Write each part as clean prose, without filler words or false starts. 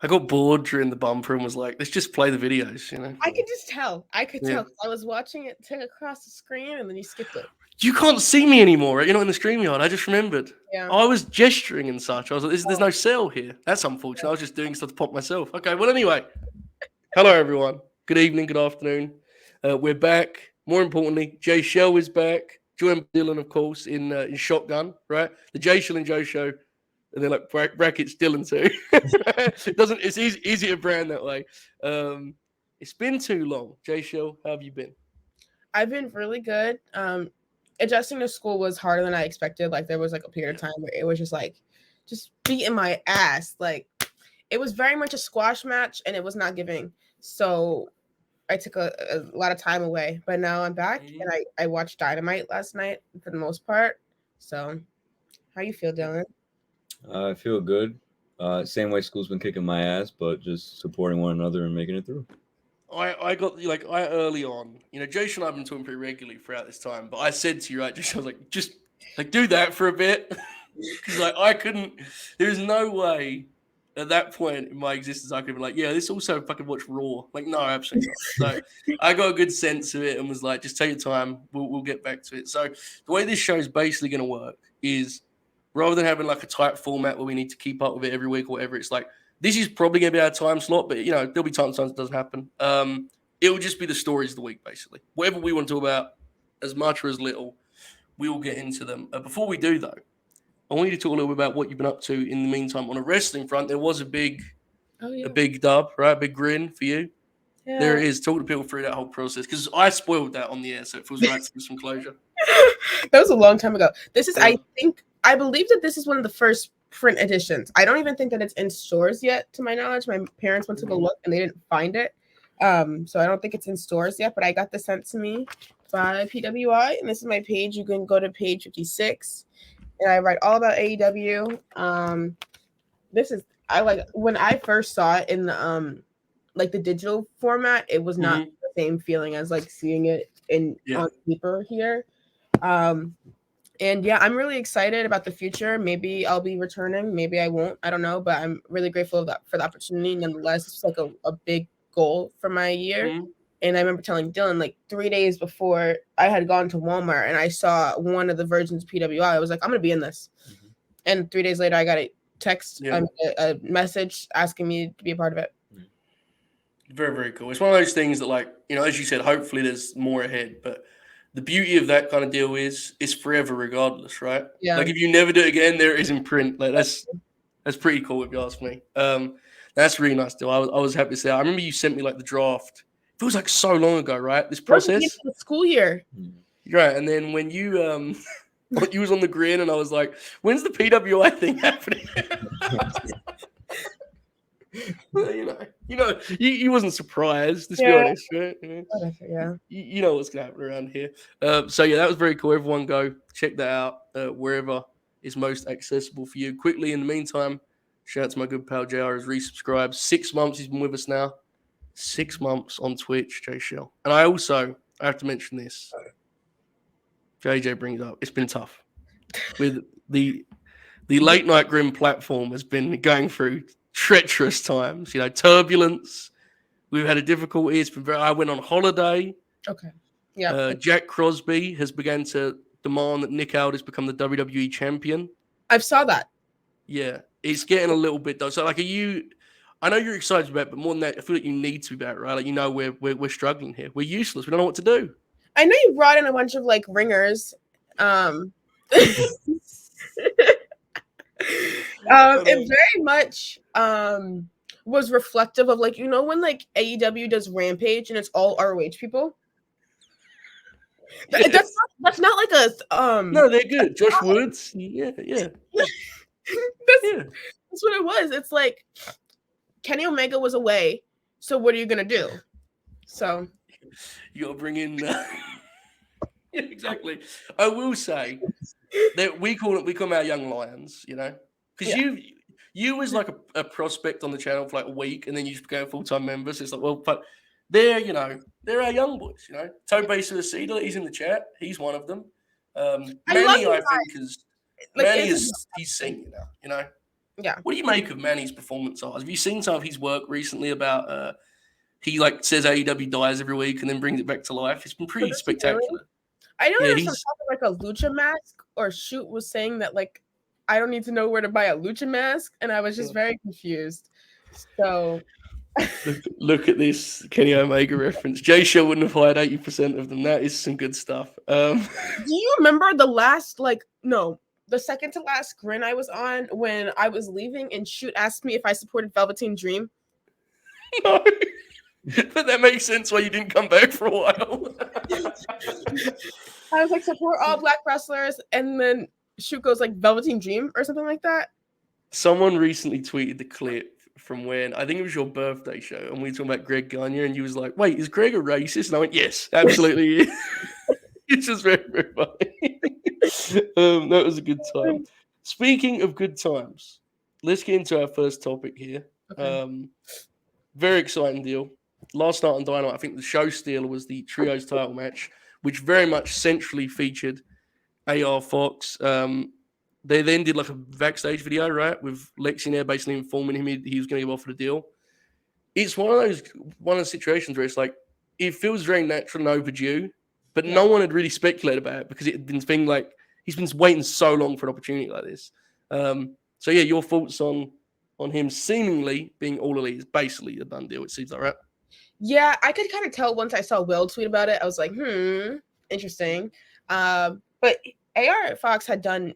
I got bored during the bumper and was like, let's just play the videos, you know? I could just tell. I could Yeah. tell. I was watching it take across the screen, and then you skipped it. You can't see me anymore, right? You're not in the StreamYard. I just remembered. Yeah. I was gesturing and such. I was like, there's no cell here. That's unfortunate. I was just doing stuff to pop myself. Okay, well, anyway. Hello, everyone. Good evening, good afternoon. We're back. More importantly, Jaychele is back. Joined by Dylan, of course, in Shotgun, right? The Jaychele and Joe show. And then like brackets Dylan too. It's easy to brand that way. It's been too long. Jaychele, how have you been? I've been really good. Adjusting to school was harder than I expected. Like there was like a period of time where it was just beating my ass. Like it was very much a squash match, and it was not giving. So I took a lot of time away. But now I'm back, and I watched Dynamite last night for the most part. So, how you feel, Dylan? I feel good. Same way school's been kicking my ass, but just supporting one another and making it through. I got I early on, Josh and I've been talking pretty regularly throughout this time, but I said to you, right, Josh, I was like, just like do that for a bit. Because like I couldn't, there's no way at that point in my existence I could be like, yeah, this also fucking watch Raw. Like, no, absolutely not. So I got a good sense of it and was like, just take your time, we'll get back to it. So the way this show is basically gonna work is rather than having like a tight format where we need to keep up with it every week or whatever, it's like this is probably going to be our time slot, but there'll be times it doesn't happen. It will just be the stories of the week, basically. Whatever we want to talk about, as much or as little, we will get into them. Before we do, though, I want you to talk a little bit about what you've been up to in the meantime. On a wrestling front, there was a big dub, right? A big grin for you. Yeah. There it is. Talk to people through that whole process because I spoiled that on the air, so it feels right to give some closure. That was a long time ago. This is, I believe that this is one of the first print editions. I don't even think that it's in stores yet, to my knowledge. My parents went to go look and they didn't find it. So I don't think it's in stores yet, but I got this sent to me by PWI, and this is my page. You can go to page 56, and I write all about AEW. This is when I first saw it in the like the digital format, it was not the same feeling as like seeing it on paper here. And yeah, I'm really excited about the future. Maybe I'll be returning. Maybe I won't. I don't know. But I'm really grateful for the opportunity. Nonetheless, it's like a big goal for my year. Mm-hmm. And I remember telling Dylan, like 3 days before I had gone to Walmart and I saw one of the versions of PWI, I was like, I'm going to be in this. Mm-hmm. And 3 days later, I got a text, a message asking me to be a part of it. Very, very cool. It's one of those things that, like, as you said, hopefully there's more ahead. But the beauty of that kind of deal is it's forever regardless, right? Yeah. Like if you never do it again, there it is in print. Like that's pretty cool if you ask me. That's really nice deal. I was happy to say. I remember you sent me like the draft. It feels like so long ago, right? This process. The school year. Right. And then when you you was on the grin and I was like, when's the PWI thing happening? You wasn't surprised. Let's be honest, right? Yeah. You know what's gonna happen around here. So yeah, that was very cool. Everyone, go check that out wherever is most accessible for you. Quickly, in the meantime, shout out to my good pal JR who's resubscribed. 6 months he's been with us now. 6 months on Twitch, Jaychele. And I have to mention this. JJ brings up it's been tough with the late night grim platform has been going through treacherous times, turbulence. We've had a difficulty. It's been I went on holiday. Okay. Yeah. Jack Crosby has begun to demand that Nick Aldis become the WWE champion. I saw that. Yeah. It's getting a little bit though. So like I know you're excited about it, but more than that, I feel like you need to be about it, right? Like we're struggling here. We're useless. We don't know what to do. I know you brought in a bunch of like ringers. It very much was reflective of like when like AEW does Rampage and it's all ROH people. Yes. That's not like a No, they're good. Josh Woods, yeah. That's what it was. It's like Kenny Omega was away, so what are you gonna do? So you gotta bring in. Yeah, exactly. I will say that we call them our young lions, because you was like a prospect on the channel for like a week, and then you just became a full-time member. So it's like, well, but they're our young boys, Tobe Suicida, he's in the chat. He's one of them. Manny, I think, is Manny is he's senior now, Yeah. What do you make of Manny's performance art? Have you seen some of his work recently about he like says AEW dies every week and then brings it back to life? It's been pretty spectacular. I know Yeah, there's some talk of like a lucha mask, or Shoot was saying that like I don't need to know where to buy a lucha mask, and I was just very confused. So look at this Kenny Omega reference. Jaychele wouldn't have hired 80% of them. That is some good stuff. do you remember the second to last grin I was on when I was leaving and Shoot asked me if I supported Velveteen Dream? No. But that makes sense why you didn't come back for a while. I was like, support all Black wrestlers, and then Shoot goes like Velveteen Dream or something like that. Someone recently tweeted the clip from when I think it was your birthday show, and we were talking about Greg Gagne, and you was like, "Wait, is Greg a racist?" And I went, "Yes, absolutely." It's just very, very funny. That was a good time. Speaking of good times, let's get into our first topic here. Okay. Very exciting deal. Last night on Dynamite, I think the show stealer was the trios title match, which very much centrally featured AR Fox. They then did like a backstage video, right, with Lexi there basically informing him he was going to give offer the deal. It's one of the situations where it's like it feels very natural and overdue, but no one had really speculated about it because it had been like he's been waiting so long for an opportunity like this. So yeah, your thoughts on him seemingly being all elite is basically a done deal. It seems like, right? Yeah, I could kind of tell once I saw Will tweet about it. I was like, interesting. But AR Fox had done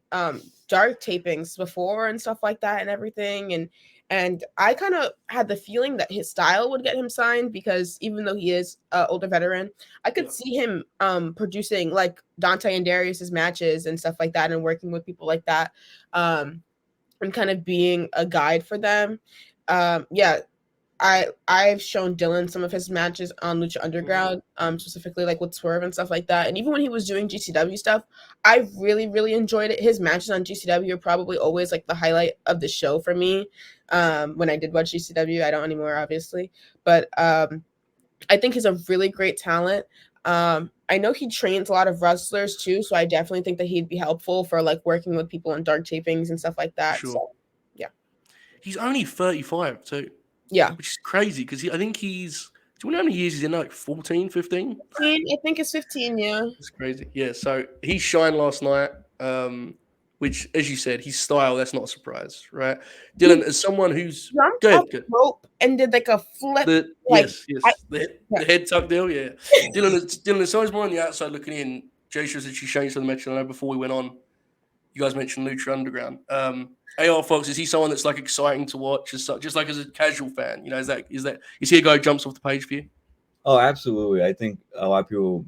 dark tapings before and stuff like that and everything, and I kind of had the feeling that his style would get him signed because even though he is an older veteran, I could see him producing like Dante and Darius's matches and stuff like that and working with people like that, and kind of being a guide for them. I've shown Dylan some of his matches on Lucha Underground, specifically like with Swerve and stuff like that. And even when he was doing GCW stuff, I really, really enjoyed it. His matches on GCW are probably always like the highlight of the show for me. When I did watch GCW, I don't anymore, obviously. But I think he's a really great talent. I know he trains a lot of wrestlers too, so I definitely think that he'd be helpful for like working with people on dark tapings and stuff like that. Sure. So, yeah. He's only 35 too. Yeah. Which is crazy because I think he's. Do you know how many years he's in? Like 14, 15? I think it's 15, yeah. It's crazy. Yeah, so he shined last night, which, as you said, his style, that's not a surprise, right? Dylan, as someone who's. Jumped up the rope and did like a flip. The head tuck deal, yeah. Dylan, as someone's more on the outside looking in, Jaychele said she changed some mention. I know before we went on, you guys mentioned Lucha Underground. AR Fox, is he someone that's like exciting to watch, just like as a casual fan? You know, is he a guy who jumps off the page for you? Oh, absolutely. I think a lot of people,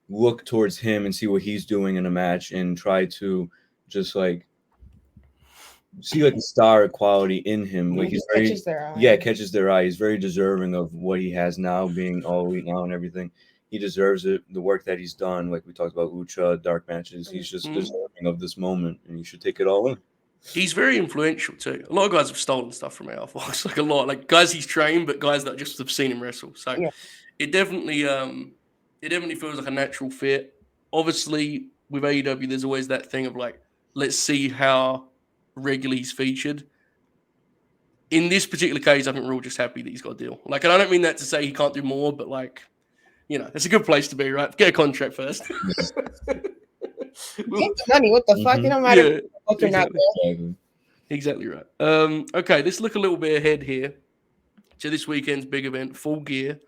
look towards him and see what he's doing in a match and try to just like see like the star quality in him. Like he's very catches their eye. He's very deserving of what he has now, being all elite now and everything. He deserves it. The work that he's done, like we talked about Lucha, dark matches, he's just deserving of this moment, and you should take it all in. He's very influential too. A lot of guys have stolen stuff from AR Fox, like a lot, like guys he's trained, but guys that just have seen him wrestle. So it definitely feels like a natural fit. Obviously, with AEW, there's always that thing of like, let's see how regularly he's featured. In this particular case, I think we're all just happy that he's got a deal. Like, and I don't mean that to say he can't do more, but like, it's a good place to be, right? Get a contract first. Get the money. What the fuck? You don't matter. Exactly right. Okay, let's look a little bit ahead here to this weekend's big event, Full Gear.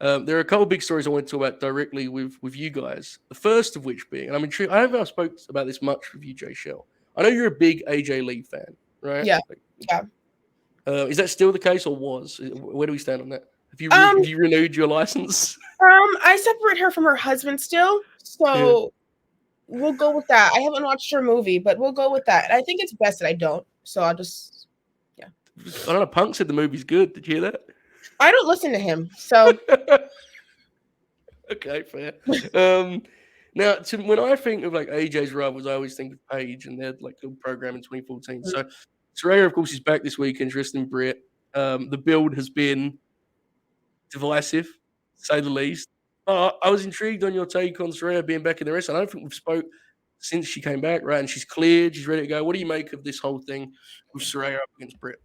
There are a couple of big stories I want to talk about directly with you guys. The first of which being, and I'm intrigued, I don't know if I spoke about this much with you, Jaychele. I know you're a big AJ Lee fan, right? Yeah. Is that still the case or was? Where do we stand on that? Have you renewed your license? I separate her from her husband still, so we'll go with that. I haven't watched her movie, but we'll go with that. I think it's best that I don't, so I'll just, I don't know. Punk said the movie's good. Did you hear that? I don't listen to him, so. Okay, fair. Now, when I think of like AJ's rivals, I always think of Paige and their like little program in 2014. So Saraya, of course, is back this week, and wrestling Britt. The build has been divisive, to say the least. I was intrigued on your take on Saraya being back in the wrestling. I don't think we've since she came back, right? And she's cleared, she's ready to go. What do you make of this whole thing with Saraya up against Britt?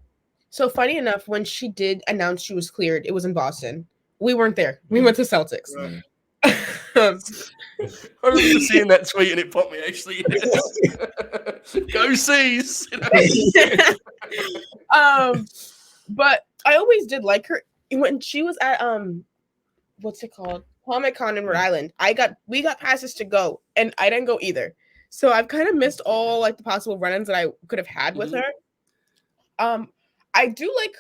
So funny enough, when she did announce she was cleared, it was in Boston. We weren't there. We went to Celtics. Right. Um, I remember seeing that tweet and it popped me actually. Yes. Go C's. But I always did like her when she was at what's it called? Comic-Con in Rhode Island. We got passes to go and I didn't go either. So I've kind of missed all like the possible run-ins that I could have had with her. I do like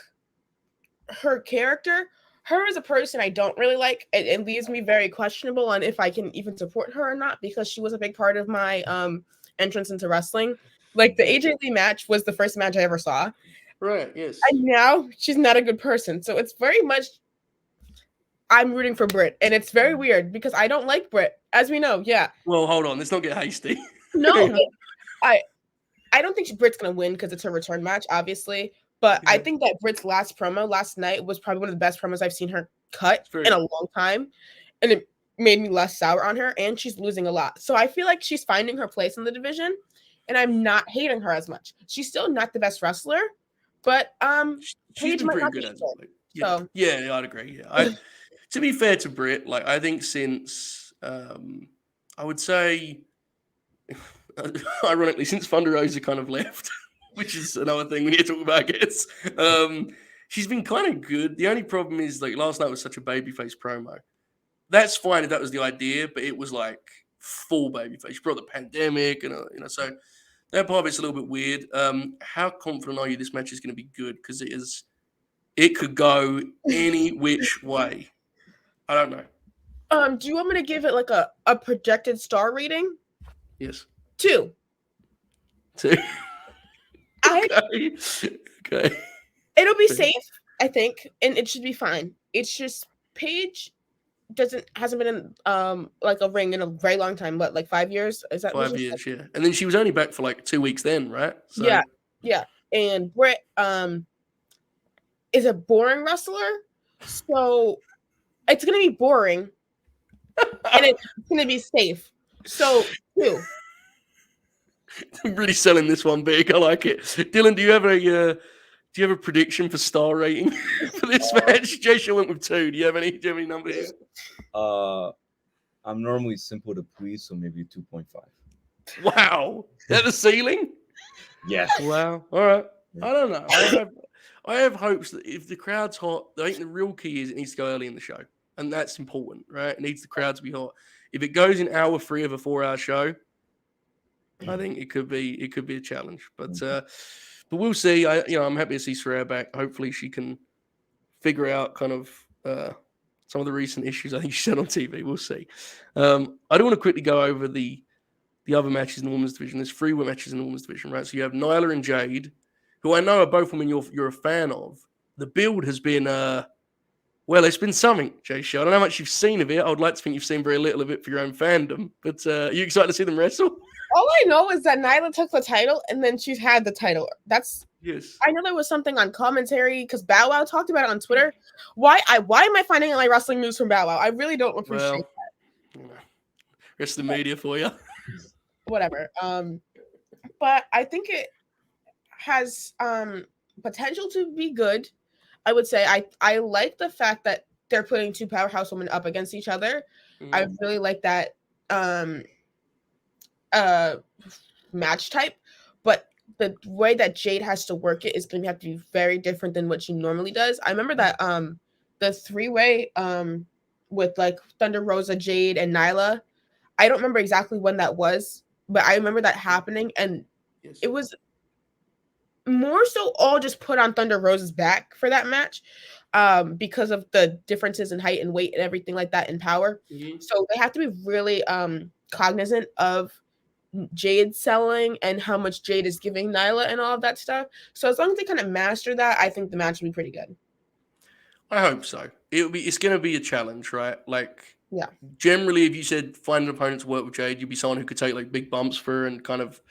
her character. Her as a person, I don't really like. It leaves me very questionable on if I can even support her or not because she was a big part of my entrance into wrestling. Like the AJ Lee match was the first match I ever saw. Right, yes. And now she's not a good person. So it's very much I'm rooting for Britt. And it's very weird because I don't like Britt, as we know. Yeah. Well, hold on. Let's not get hasty. No, I don't think Britt's going to win because it's her return match, obviously. But I think that Britt's last promo last night was probably one of the best promos I've seen her cut in a long time. And it made me less sour on her. And she's losing a lot. So I feel like she's finding her place in the division. And I'm not hating her as much. She's still not the best wrestler. But she's been pretty good at it. Yeah, I'd agree. Yeah. To be fair to Britt, like I think since I would say ironically, since Thunder Rosa kind of left, which is another thing we need to talk about, I guess. She's been kind of good. The only problem is like last night was such a babyface promo. That's fine if that was the idea, but it was like full babyface. She brought the pandemic and so that part of it's a little bit weird. How confident are you this match is going to be good? Because it could go any which way. I don't know. Do you want me to give it like a projected star rating? Yes. 2. Okay. It'll be safe, I think, and it should be fine. It's just Paige hasn't been in like a ring in a very long time. What, like 5 years? Is that 5 years? Yeah, and then she was only back for like 2 weeks then, right? So. Yeah. And Britt is a boring wrestler, so it's gonna be boring, and it's gonna be safe. So 2. I'm really selling this one big. I like it. Dylan, do you have a prediction for star rating for this match? Jaychele went with 2. Do you have any number here? I'm normally simple to please, so maybe 2.5. Wow. Is that the ceiling? Yes. Wow. All right. I don't know. I have hopes that if the crowd's hot, I think the real key is it needs to go early in the show. And that's important, right? It needs the crowd to be hot. If it goes in hour 3 of a 4-hour show, I think it could be a challenge. But we'll see. I'm happy to see Saraya back. Hopefully she can figure out kind of some of the recent issues I think she said on TV. We'll see. I do want to quickly go over the other matches in the women's division. There's 3 matches in the women's division, right? So you have Nyla and Jade, who I know are both women you're a fan of. The build has been well, it's been something, Jaychele. I don't know how much you've seen of it. I would like to think you've seen very little of it for your own fandom. But are you excited to see them wrestle? All I know is that Nyla took the title and then she's had the title. Yes. I know there was something on commentary because Bow Wow talked about it on Twitter. Why am I finding out my wrestling news from Bow Wow? I really don't appreciate that. Rest of the media for you. Whatever. But I think it has potential to be good. I would say I like the fact that they're putting 2 powerhouse women up against each other. I really like that match type, but the way that Jade has to work it is going to have to be very different than what she normally does. I remember that the 3-way with like Thunder Rosa, Jade, and Nyla. I don't remember exactly when that was, but I remember that happening, and it was more so all just put on Thunder Rosa's back for that match because of the differences in height and weight and everything like that in power. So they have to be really cognizant of Jade selling and how much Jade is giving Nyla and all of that stuff. So as long as they kind of master that, I think the match will be pretty good. I hope so. It's going to be a challenge, right? Like, yeah. Generally, if you said find an opponent to work with Jade, you'd be someone who could take like big bumps for her and kind of,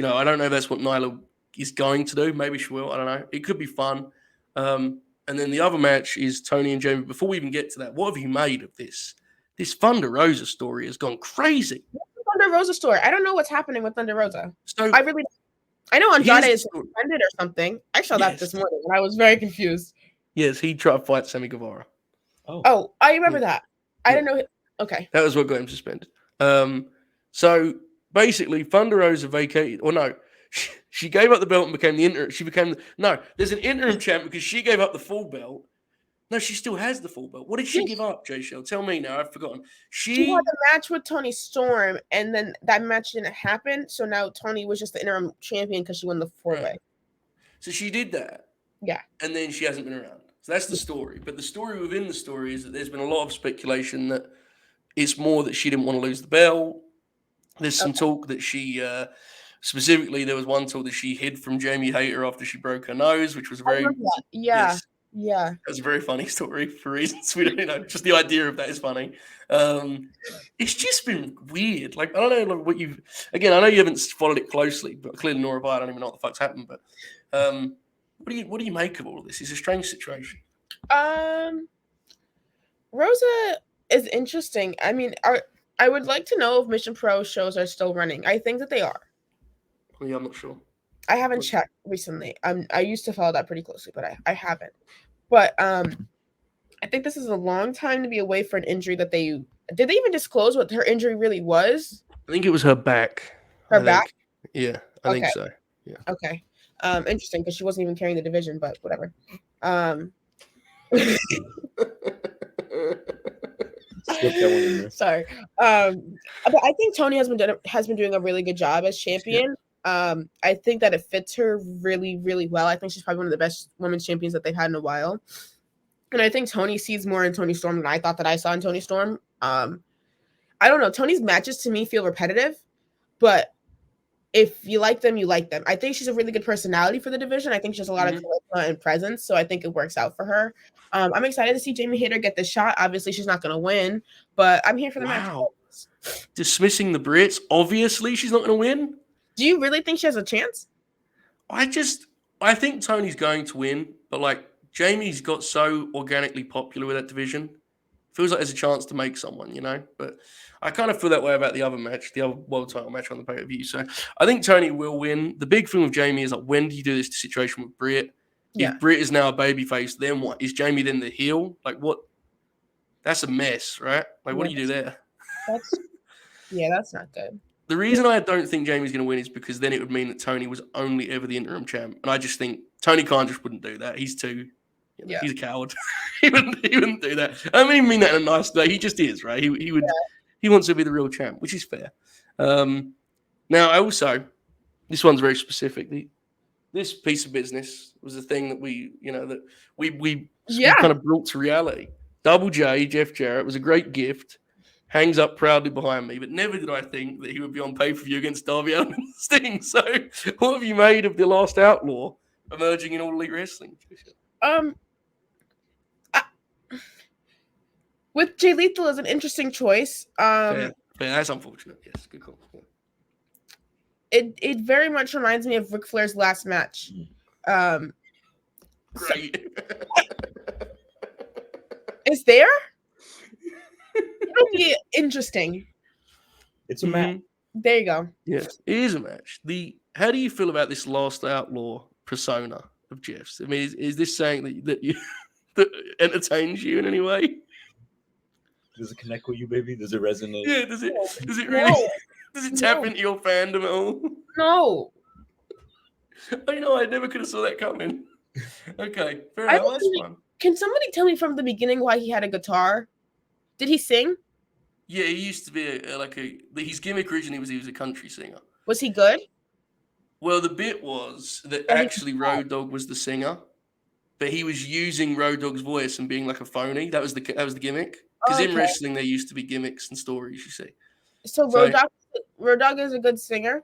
I don't know if that's what Nyla is going to do. Maybe she will. I don't know. It could be fun. And then the other match is Tony and Jamie. Before we even get to that, what have you made of this? This Thunder Rosa story has gone crazy. Thunder Thunder Rosa story? I don't know what's happening with Thunder Rosa. So I know here's Andrade the is story. suspended or something. I saw that this Yes. morning and I was very confused. Yes, he tried to fight Sammy Guevara. Oh, I remember Yeah. that. I didn't know. Okay. That was what got him suspended. So basically, Thunder Rosa vacated, or no, she gave up the belt and became the interim. There's an interim champ because she gave up the full belt. No, she still has the full belt. What did she Yes. give up, Jaychele? Tell me now. I've forgotten. She had a match with Toni Storm, and then that match didn't happen. So now Toni was just the interim champion because she won the 4-way. Right. So she did that. Yeah. And then she hasn't been around. So that's the story. But the story within the story is that there's been a lot of speculation that it's more that she didn't want to lose the belt. There's some talk that she, specifically, there was one talk that she hid from Jamie Hayter after she broke her nose, which was very, yeah. That was a very funny story for reasons we don't know. Just the idea of that is funny. It's just been weird. Like, I don't know what you've, again, I know you haven't followed it closely, but clearly nor have I. I don't even know what the fuck's happened. But what do you make of all of this? It's a strange situation. Rosa is interesting. I mean, I would like to know if Mission Pro shows are still running. I think that they are. Yeah, I'm not sure. I haven't checked recently. I used to follow that pretty closely, but I haven't. But I think this is a long time to be away for an injury that did they even disclose what her injury really was? I think it was her back. Her back? Yeah, I think so. Yeah. Okay. Interesting because she wasn't even carrying the division, but whatever. Sorry. But I think Toni has been doing a really good job as champion. I think that it fits her really, really well. I think she's probably one of the best women's champions that they've had in a while. And I think Toni sees more in Toni Storm than I thought that I saw in Toni Storm. I don't know. Toni's matches to me feel repetitive, but if you like them, you like them. I think she's a really good personality for the division. I think she has a lot of charisma and presence, so I think it works out for her. I'm excited to see Jamie Hayter get the shot. Obviously, she's not going to win, but I'm here for the match. Dismissing the Brits. Obviously, she's not going to win. Do you really think she has a chance? I think Toni's going to win, but like Jamie's got so organically popular with that division. Feels like there's a chance to make someone, you know? But I kind of feel that way about the other match, the other world title match on the pay-per-view. So I think Toni will win. The big thing with Jamie is like, when do you do this situation with Britt? Yeah. If Britt is now a babyface, then what? Is Jamie then the heel? Like what? That's a mess, right? Like what do you do there? That's not good. The reason I don't think Jamie's going to win is because then it would mean that Toni was only ever the interim champ. And I just think Tony Khan just wouldn't do that. He's too... He's a coward. he wouldn't do that. I mean that in a nice way. He just is, right? He would. He wants to be the real champ, which is fair. Now, this one's very specific. This piece of business was the thing that we kind of brought to reality. Double J, Jeff Jarrett, was a great gift. Hangs up proudly behind me, but never did I think that he would be on pay-per-view against Darby Allin and Sting. So, what have you made of the Last Outlaw emerging in All Elite Wrestling? With Jay Lethal is an interesting choice. Fair. That's unfortunate. Yes, good call. Yeah. It very much reminds me of Ric Flair's last match. Great. Is there? It'll be interesting. It's a match. There you go. Yes, it is a match. How do you feel about this Last Outlaw persona of Jeff's? I mean, is this saying that entertains you in any way? Does it connect with you, baby? Does it resonate? Yeah, does it really does it tap into your fandom at all? No. I know, I never could have saw that coming. Okay, fair enough. That's fun. Can somebody tell me from the beginning why he had a guitar? Did he sing? Yeah, he used to be his gimmick originally was he was a country singer. Was he good? Well, the bit was that actually Road Dogg was the singer, but he was using Road Dogg's voice and being like a phony. That was the gimmick. Because in wrestling, there used to be gimmicks and stories, you see. So Road Dogg is a good singer?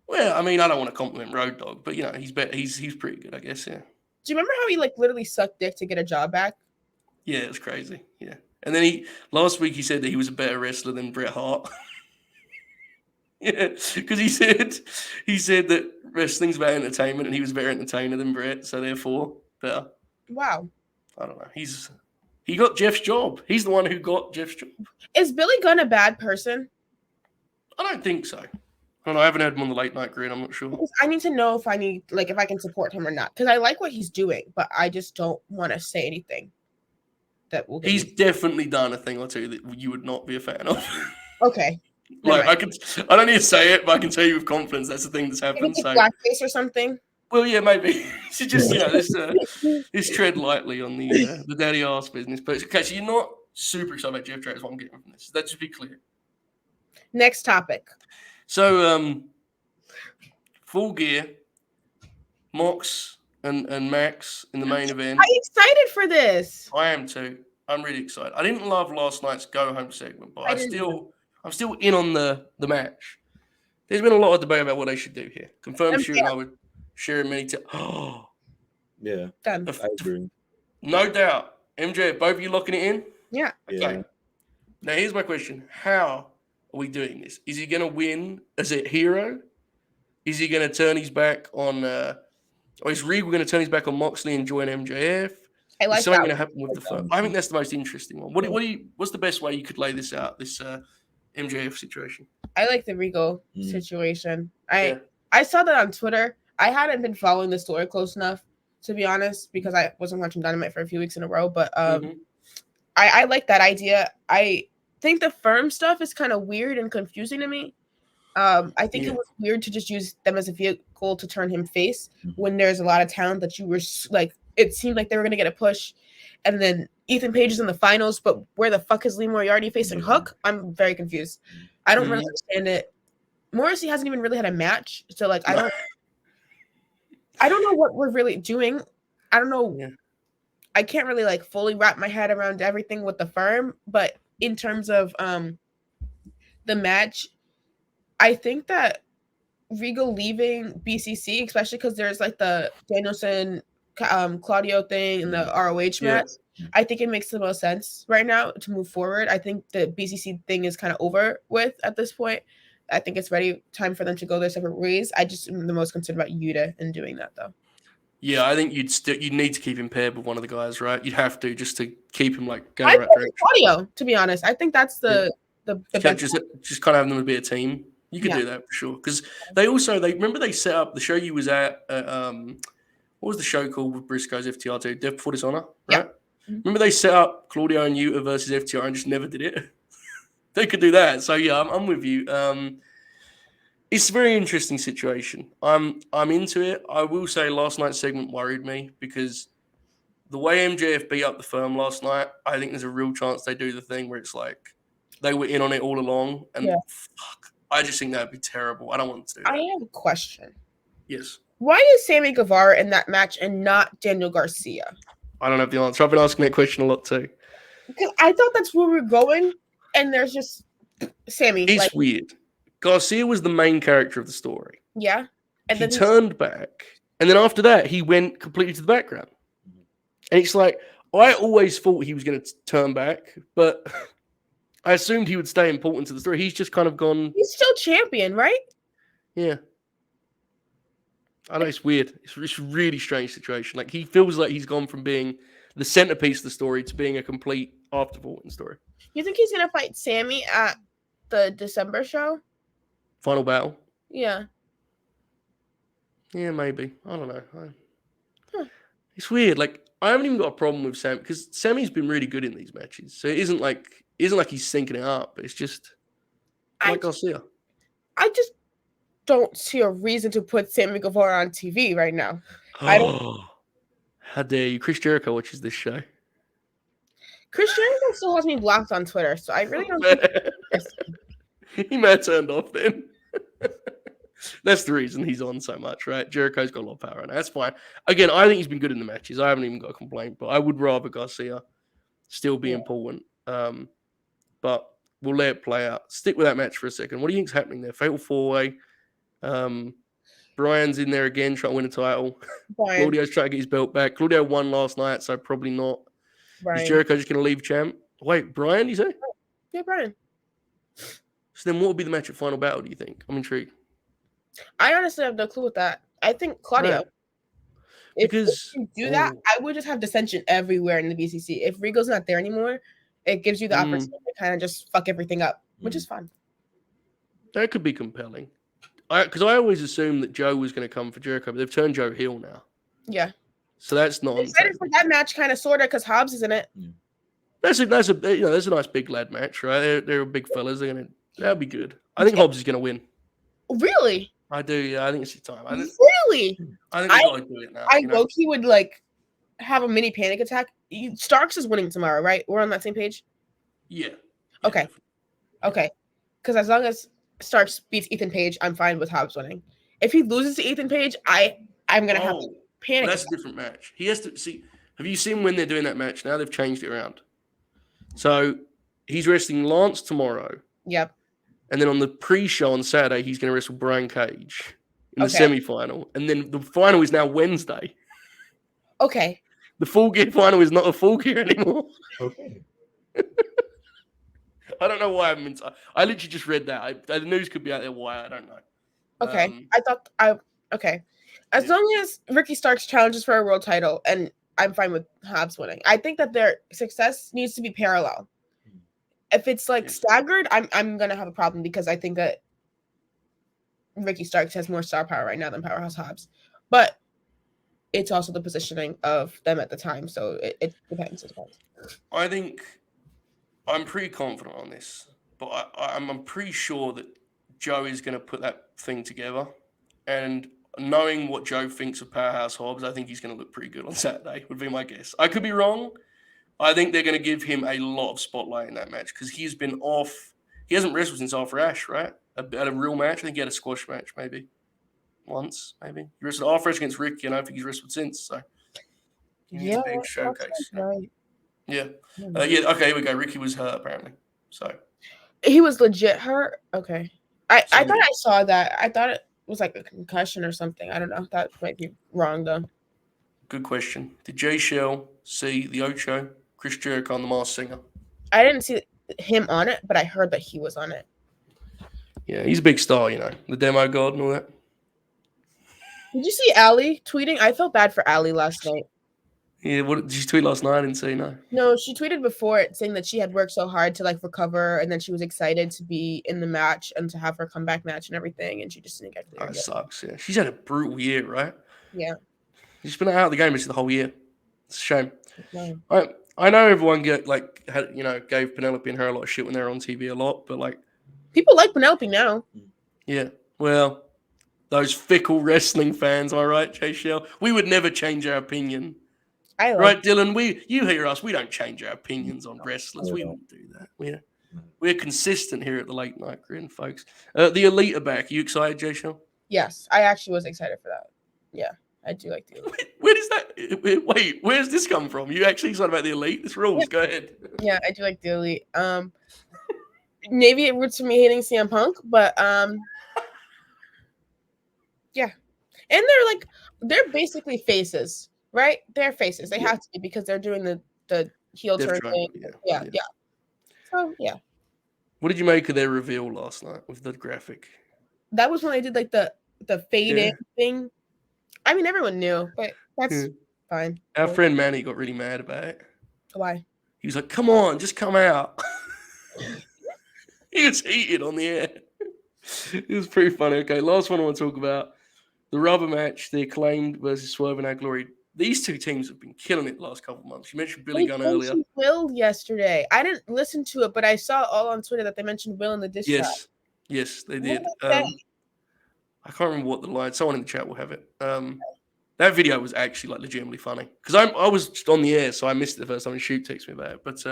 Well, I mean, I don't want to compliment Road Dogg, but, he's pretty good, I guess, yeah. Do you remember how he, literally sucked dick to get a job back? Yeah, it's crazy, yeah. And then last week he said that he was a better wrestler than Bret Hart. Yeah, because he said that wrestling's about entertainment and he was a better entertainer than Bret, so therefore, better. Wow. I don't know. He got Jeff's job. He's the one who got Jeff's job. Is Billy Gunn a bad person? I don't think so. I don't know. I haven't had him on the late night grid. I'm not sure. Because I need to know if I can support him or not. Because I like what he's doing, but I just don't want to say anything that will. He's definitely done a thing or two that you would not be a fan of. Okay. Like I don't need to say it, but I can tell you with confidence that's the thing that's happened. So blackface or something. Well, yeah, maybe. So just this tread lightly on the daddy arse business. But okay, so you're not super excited about Jeff Jarrett is what I'm getting from this. Let's just be clear. Next topic. So Full Gear, Mox and Max in the main event. I'm excited for this. I am too. I'm really excited. I didn't love last night's go home segment, but I'm still in on the match. There's been a lot of debate about what they should do here. Confirmed Stu and I would share many times. Oh, yeah. Done. I agree. No doubt. MJ, both of you locking it in? Yeah. Okay. Yeah. Now here's my question. How are we doing this? Is he gonna win as a hero? Is he gonna turn his back on or is Regal gonna turn his back on Moxley and join MJF? I like is something that. gonna happen with the firm? I think that's the most interesting one. What's the best way you could lay this out, this MJF situation? I like the Regal situation. Yeah. I saw that on Twitter. I hadn't been following the story close enough, to be honest, because I wasn't watching Dynamite for a few weeks in a row. But I like that idea. I think the firm stuff is kind of weird and confusing to me. I think it was weird to just use them as a vehicle to turn him face when there's a lot of talent that you were like, it seemed like they were going to get a push. And then Ethan Page is in the finals, but where the fuck is Lee Moriarty facing Hook? I'm very confused. I don't really understand it. Morrissey hasn't even really had a match. So like, I don't know what we're really doing. I don't know. Yeah. I can't really like fully wrap my head around everything with the firm, but in terms of the match, I think that Regal leaving BCC, especially because there's like the Danielson Claudio thing and the ROH match, I think it makes the most sense right now to move forward. I think the BCC thing is kind of over with at this point. I think it's time for them to go their separate ways. I just am the most concerned about Yuta in doing that though. Yeah, I think you'd need to keep him paired with one of the guys, right? You'd have to just to keep him like going right direction. Claudio, to be honest, I think that's the best. Just kind of have them be a team. You could do that for sure because they remember they set up the show you was at. What was the show called with Briscoe's FTR2? Death Before Dishonor, right? Yeah. Remember they set up Claudio and Yuta versus FTR and just never did it. They could do that. So yeah, I'm with you. It's a very interesting situation. I'm into it. I will say last night's segment worried me because the way MJF beat up the firm last night, I think there's a real chance they do the thing where it's like they were in on it all along. And fuck, I just think that would be terrible. I don't want to do that. I have a question. Yes. Why is Sammy Guevara in that match and not Daniel Garcia? I don't have the answer. I've been asking that question a lot too. Because I thought that's where we're going, and there's just Sammy. It's weird. Garcia was the main character of the story. Yeah. And he turned back. And then after that, he went completely to the background. And it's like, I always thought he was going to turn back, but I assumed he would stay important to the story. He's just kind of gone. He's still champion, right? Yeah. I know it's weird. It's a really strange situation. Like, he feels like he's gone from being the centerpiece of the story to being a complete afterthought in the story. You think he's going to fight Sammy at the December show? Final battle? Yeah. Yeah, maybe. I don't know. It's weird. Like, I haven't even got a problem with Sam because Sammy's been really good in these matches. So it isn't like he's syncing it up. It's just like Garcia. I just don't see a reason to put Sammy Guevara on TV right now. How dare you? Chris Jericho watches this show. Chris Jericho still has me blocked on Twitter, so I really don't think he may have turned off then. That's the reason he's on so much, right? Jericho's got a lot of power, and that's fine. Again, I think he's been good in the matches. I haven't even got a complaint, but I would rather Garcia still be important. But we'll let it play out. Stick with that match for a second. What do you think's happening there? Fatal 4-way. Brian's in there again trying to win a title. Claudio's trying to get his belt back. Claudio won last night, so probably not. Brian. Is Jericho just going to leave champ? Wait, Brian, you say? Yeah, Brian. So then what would be the match at Final Battle, do you think? I'm intrigued. I honestly have no clue with that. I think Claudio. Right. If you do that, I would just have dissension everywhere in the BCC. If Regal's not there anymore, it gives you the opportunity to kind of just fuck everything up, which is fun. That could be compelling. Because I always assumed that Joe was going to come for Jericho, but they've turned Joe heel now. Yeah. So that's not. I'm excited for that match, kind of, sorta, because Hobbs is in it. That's a that's a nice big lad match, right? They're big fellas. That'll be good. I think Hobbs is going to win. Really? I do. Yeah, I think it's your time. Really? I think they got to do it now. I low-key would like have a mini panic attack. Starks is winning tomorrow, right? We're on that same page. Yeah. Okay. Definitely. Okay. Because as long as Starks beats Ethan Page, I'm fine with Hobbs winning. If he loses to Ethan Page, I'm gonna have to panic. Well, that's a different match. He has to see. Have you seen when they're doing that match? Now they've changed it around. So he's wrestling Lance tomorrow. Yep. And then on the pre-show on Saturday, he's going to wrestle Brian Cage in the semi-final. And then the final is now Wednesday. Okay. The Full Gear final is not a Full Gear anymore. Okay. I don't know why I literally just read that. The news could be out there. Why? I don't know. Okay. Okay. As long as Ricky Starks challenges for a world title, and I'm fine with Hobbs winning. I think that their success needs to be parallel. If it's like staggered, I'm gonna have a problem because I think that Ricky Starks has more star power right now than Powerhouse Hobbs. But it's also the positioning of them at the time, so it depends. I think I'm pretty confident on this, but I'm pretty sure that Joe is going to put that thing together. And knowing what Joe thinks of Powerhouse Hobbs, I think he's going to look pretty good on Saturday, would be my guess. I could be wrong. I think they're going to give him a lot of spotlight in that match because he's been off. He hasn't wrestled since Arthur Ashe, right? At a real match. I think he had a squash match maybe. Once, maybe. He wrestled Arthur Ashe against Ricky, and I don't think he's wrestled since. So, he needs a big showcase. Right. Yeah. Okay, here we go. Ricky was hurt, apparently. So he was legit hurt? Okay. I thought I saw that. I thought it was like a concussion or something. I don't know. That might be wrong, though. Good question. Did Jaychele see the Ocho, Chris Jericho on The Masked Singer? I didn't see him on it, but I heard that he was on it. Yeah, he's a big star, the demo god and all that. Did you see Allie tweeting? I felt bad for Allie last night. Yeah, what did she tweet last night? I didn't see, no. No, she tweeted before it saying that she had worked so hard to like recover, and then she was excited to be in the match and to have her comeback match and everything, and she just didn't get cleared. That sucks, yeah. She's had a brutal year, right? Yeah. She's been out of the game the whole year. It's a shame. No. I know everyone gave Penelope and her a lot of shit when they were on TV a lot, but like people like Penelope now. Yeah. Well, those fickle wrestling fans, am I right, Jaychele? We would never change our opinion. Right, Dylan? You hear us. We don't change our opinions on wrestlers. We wouldn't do that. We're consistent here at the Late Night Grin, folks. The Elite are back. Are you excited, Jaychele? Yes, I actually was excited for that. Yeah, I do like the Elite. Where does that? Wait, where's this come from? You actually excited about the Elite? This rules. Yeah. Go ahead. Yeah, I do like the Elite. Maybe it roots for me hating CM Punk, but yeah, and they're basically faces. Right? They're faces. They have to be because they're doing the heel turn thing. Yeah. So, yeah. What did you make of their reveal last night with the graphic? That was when I did like the fade in thing. I mean, everyone knew, but that's fine. Our friend Manny got really mad about it. Why? He was like, come on, just come out. He was heated on the air. It was pretty funny. Okay, last one I want to talk about. The rubber match, the Acclaimed versus Swerve and Our Glory. These two teams have been killing it the last couple of months. You mentioned Billy Gunn earlier. Will yesterday. I didn't listen to it, but I saw all on Twitter that they mentioned Will in the diss track. Yes, they did. I can't remember what the line. Someone in the chat will have it. That video was actually like legitimately funny because I was just on the air, so I missed it the first time. And Shoot texted me about it, but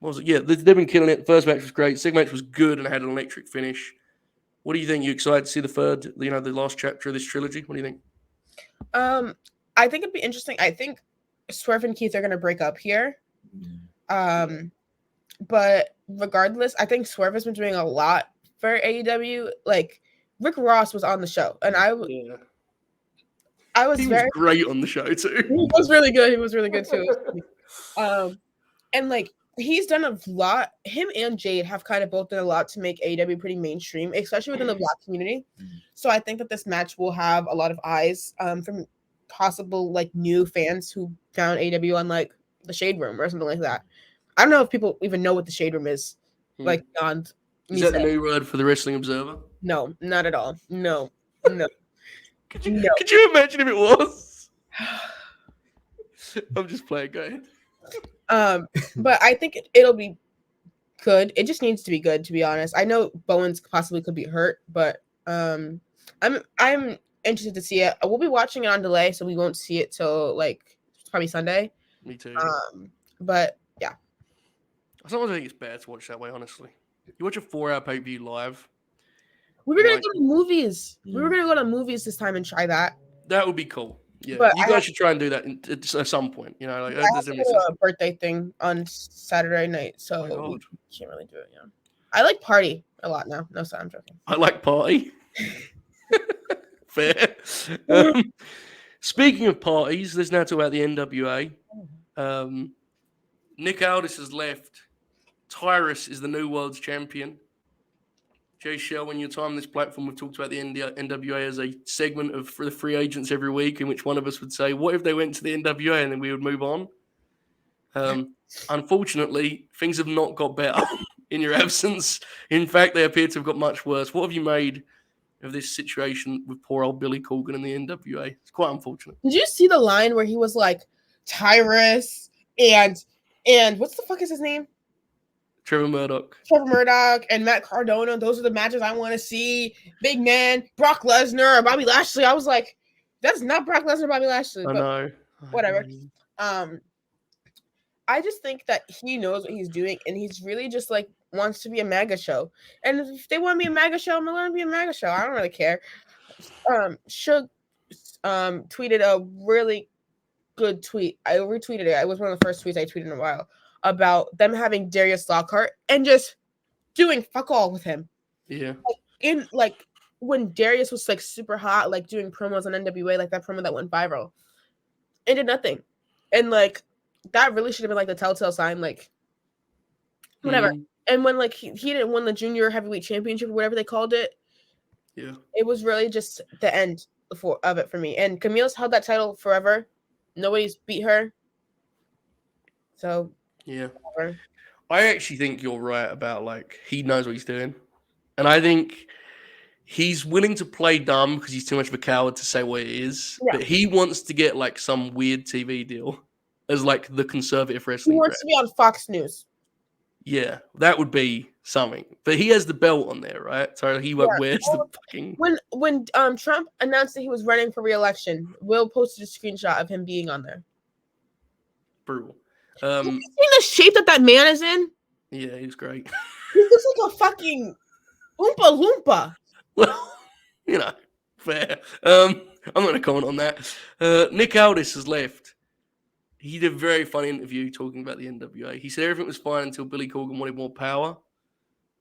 what was it? Yeah, they've been killing it. The first match was great. Second match was good and had an electric finish. What do you think? You excited to see the third? The last chapter of this trilogy? What do you think? I think it'd be interesting. I think Swerve and Keith are going to break up here. But regardless, I think Swerve has been doing a lot for AEW. Like Rick Ross was on the show, and I was great on the show too. He was really good. He was really good too. And like he's done a lot. Him and Jade have kind of both done a lot to make AEW pretty mainstream, especially within the Black community. So I think that this match will have a lot of eyes from possible like new fans who found AEW on like the Shade Room or something like that. I don't know if people even know what the Shade Room is, like beyond Is that the new word for the Wrestling Observer? No, not at all. No. No. Could you imagine if it was? I'm just playing. Go ahead. But I think it'll be good. It just needs to be good, to be honest. I know Bowens possibly could be hurt, but I'm interested to see it. We'll be watching it on delay, so we won't see it till like probably Sunday. Me too. But yeah. I sometimes think it's better to watch that way, honestly. You watch a 4-hour pay-per-view live. We were gonna go to movies. We were gonna go to movies this time and try that. That would be cool. Yeah, but you guys should try and do that at some point. You know, like I have to do a birthday thing on Saturday night, so we can't really do it. Yeah, I like party a lot now. No, sorry, I'm joking. I like party. Fair. Speaking of parties, let's now talk about the NWA. Nick Aldis has left. Tyrus is the new world's champion. Jaychele, in your time on this platform, we've talked about the NWA as a segment of the free agents every week, in which one of us would say, what if they went to the NWA, and then we would move on? Unfortunately, things have not got better in your absence. In fact, they appear to have got much worse. What have you made of this situation with poor old Billy Corgan and the NWA? It's quite unfortunate. Did you see the line where he was like, Tyrus and what's the fuck is his name? Trevor Murdoch and Matt Cardona. Those are the matches I want to see. Big Man, Brock Lesnar, Bobby Lashley. I was like, that's not Brock Lesnar, Bobby Lashley. I know. Whatever. I just think that he knows what he's doing, and he's really just like wants to be a MAGA show. And if they want to be a MAGA show, I'm gonna be a MAGA show. I don't really care. Suge tweeted a really good tweet. I retweeted it. It was one of the first tweets I tweeted in a while about them having Darius Lockhart and just doing fuck all with him. Yeah. Like when Darius was like super hot, like doing promos on NWA, like that promo that went viral, and did nothing. And like that really should have been like the telltale sign, like whatever. And when like he didn't win the junior heavyweight championship or whatever they called it, yeah, it was really just the end of it for me. And Camille's held that title forever. Nobody's beat her. So yeah, whatever. I actually think you're right about like he knows what he's doing, and I think he's willing to play dumb because he's too much of a coward to say what it is. Yeah. But he wants to get like some weird TV deal as like the conservative wrestling. He wants to be on Fox News. Yeah, that would be something. But he has the belt on there, right? So he wears the fucking. When Trump announced that he was running for re-election, Will posted a screenshot of him being on there. Brutal. Have you seen the shape that man is in? Yeah, he was great. He looks like a fucking Oompa Loompa. Well, you know, fair. I'm not going to comment on that. Nick Aldis has left. He did a very funny interview talking about the NWA. He said everything was fine until Billy Corgan wanted more power.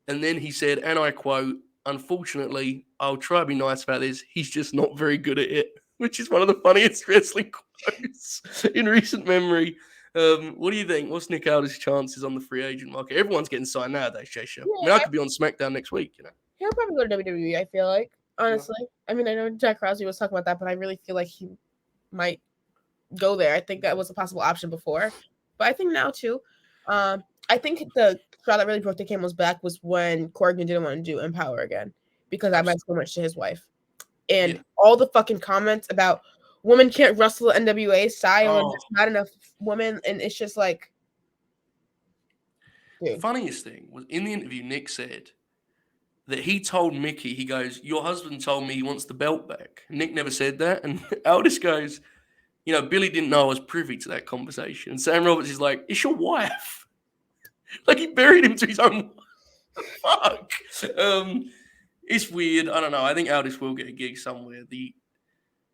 And then he said, and I quote, unfortunately, I'll try to be nice about this. He's just not very good at it, which is one of the funniest wrestling quotes in recent memory. What do you think? What's Nick Aldis' chances on the free agent market? Everyone's getting signed nowadays, Jaychele. Yeah, I mean, I could be on SmackDown next week, you know. He'll probably go to WWE, I feel like, honestly. Yeah. I mean, I know Jack Crosby was talking about that, but I really feel like he might go there. I think that was a possible option before, but I think now too. I think the straw that really broke the camel's back was when Corgan didn't want to do Empower again because I meant so much to his wife, and all the fucking comments about women can't wrestle NWA style and there's not enough women, and it's just like. Dude. The funniest thing was in the interview, Nick said that he told Mickey, he goes, "Your husband told me he wants the belt back." Nick never said that, and Aldis goes, "You know, Billy didn't know I was privy to that conversation." And Sam Roberts is like, "It's your wife." Like he buried him to his own fuck. It's weird. I don't know. I think Aldis will get a gig somewhere.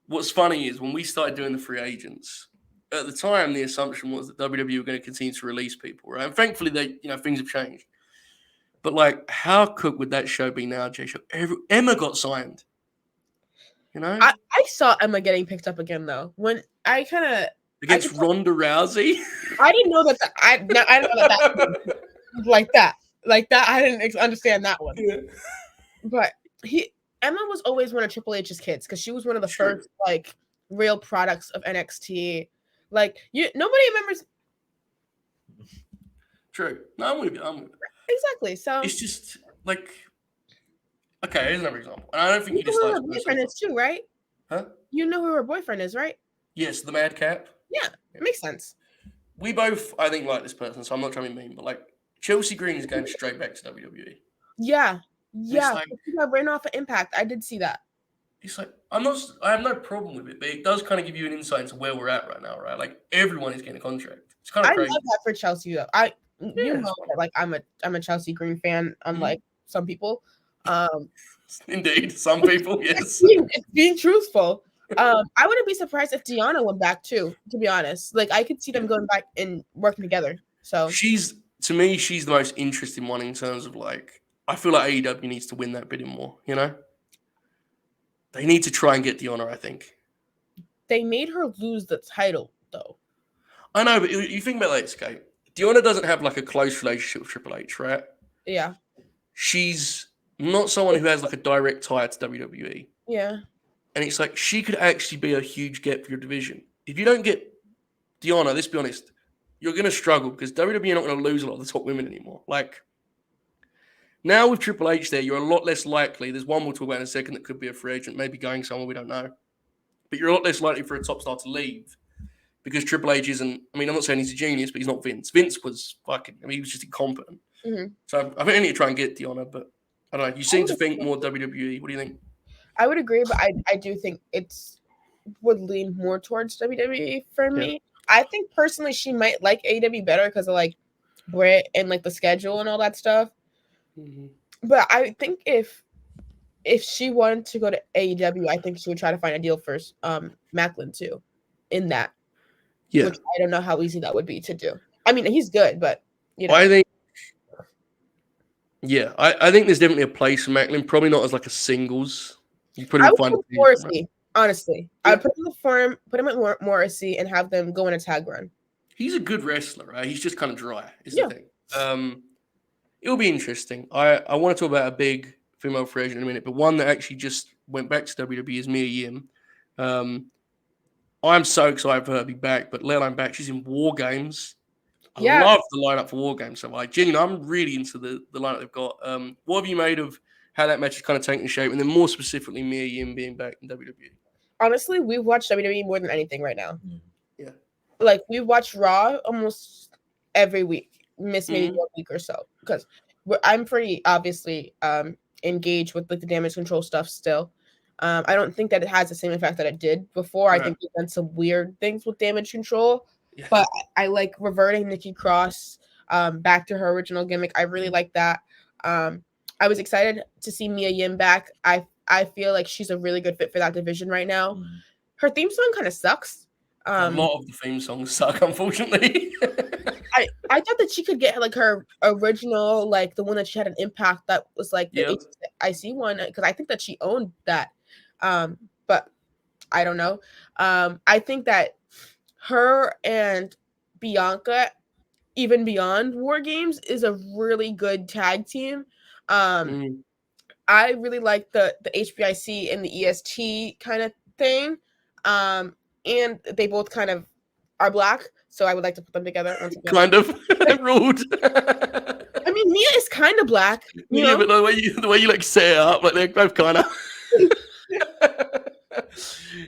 What's funny is when we started doing the free agents, at the time the assumption was that WWE were going to continue to release people, right? And thankfully things have changed. But like, how cooked would that show be now, Jaychele? Emma got signed. You know? I saw Emma getting picked up again though. When I kind of against Ronda Rousey. I didn't know that. I didn't know that like that. I didn't understand that one. Yeah. But Emma was always one of Triple H's kids because she was one of the first like real products of NXT. Like nobody remembers. True. No, I'm with you. Exactly. So it's just like, okay, here's another example. And I don't think You you know who dislike her boyfriend is too, right? Huh? You know who her boyfriend is, right? Yes, the Madcap. Yeah, it makes sense. We both, I think, like this person, so I'm not trying to be mean, but like Chelsea Green is going straight back to WWE. Yeah, It's like, she got ran off of Impact. I did see that. it's like I have no problem with it, but it does kind of give you an insight into where we're at right now, right? Like everyone is getting a contract. It's kind I of crazy. love that for Chelsea though. You know that like I'm a Chelsea Green fan, unlike some people. Indeed, some people, yes. Being truthful. I wouldn't be surprised if Deanna went back too, to be honest. Like I could see them going back and working together. So She's to me, she's the most interesting one in terms of like I feel like AEW needs to win that bidding more, you know? They need to try and get Deanna, I think. they made her lose the title though. I know, but you think about this, okay? Deanna doesn't have like a close relationship with Triple H, right? Yeah. She's not someone who has like a direct tie to WWE. Yeah. And it's like she could actually be a huge get for your division. If you don't get Deanna, let's be honest, you're going to struggle because WWE are not going to lose a lot of the top women anymore. Like now with Triple H there, you're a lot less likely. There's one we'll talk about in a second that could be a free agent, maybe going somewhere, we don't know. But you're a lot less likely for a top star to leave because Triple H isn't, I mean, I'm not saying he's a genius, but he's not Vince. Vince was fucking, I mean, he was just incompetent. Mm-hmm. So I think they need to try and get Deanna, but I don't know. You seem to think more WWE. What do you think? I would agree, but I do think it's would lean more towards WWE for me. I think personally she might like AEW better because of like Brit and like the schedule and all that stuff. Mm-hmm. But I think if she wanted to go to AEW, I think she would try to find a deal for Macklin too, in that. Yeah. Which I don't know how easy that would be to do. I mean, he's good, but you know. I think there's definitely a place for Macklin. Probably not as like a singles. You probably find Morrissey, honestly. Yeah. I'd put him in the forum, put him at Morrissey, and have them go in a tag run. He's a good wrestler, right? He's just kind of dry, is Yeah. the thing. It'll be interesting. I want to talk about a big female free agent in a minute, but one that actually just went back to WWE is Mia Yim. I'm so excited for her to be back, but let alone back, she's in WarGames. I love the lineup for WarGames. So I'm really into the lineup they've got. What have you made of how that match is kind of taking shape, and then more specifically Mia Yim being back in WWE? Honestly, we've watched WWE more than anything right now. Yeah. Like we watch Raw almost every week. Miss maybe 1 week or so because I'm pretty obviously engaged with like the damage control stuff still. I don't think that it has the same effect that it did before. Right. I think we've done some weird things with damage control, but I like reverting Nikki Cross back to her original gimmick. I really like that. I was excited to see Mia Yim back. I feel like she's a really good fit for that division right now. Her theme song kind of sucks. A lot of the theme songs suck, unfortunately. I thought that she could get like her original, like the one that she had an Impact that was like the IC one, because I think that she owned that. But I don't know. I think that her and Bianca, even beyond WarGames, is a really good tag team. I really like the HBIC and the EST kind of thing. And they both kind of are black, so I would like to put them together. Kind of rude. I mean, Mia is kind of black. You know? But the way you like set it up, like they're both kind of.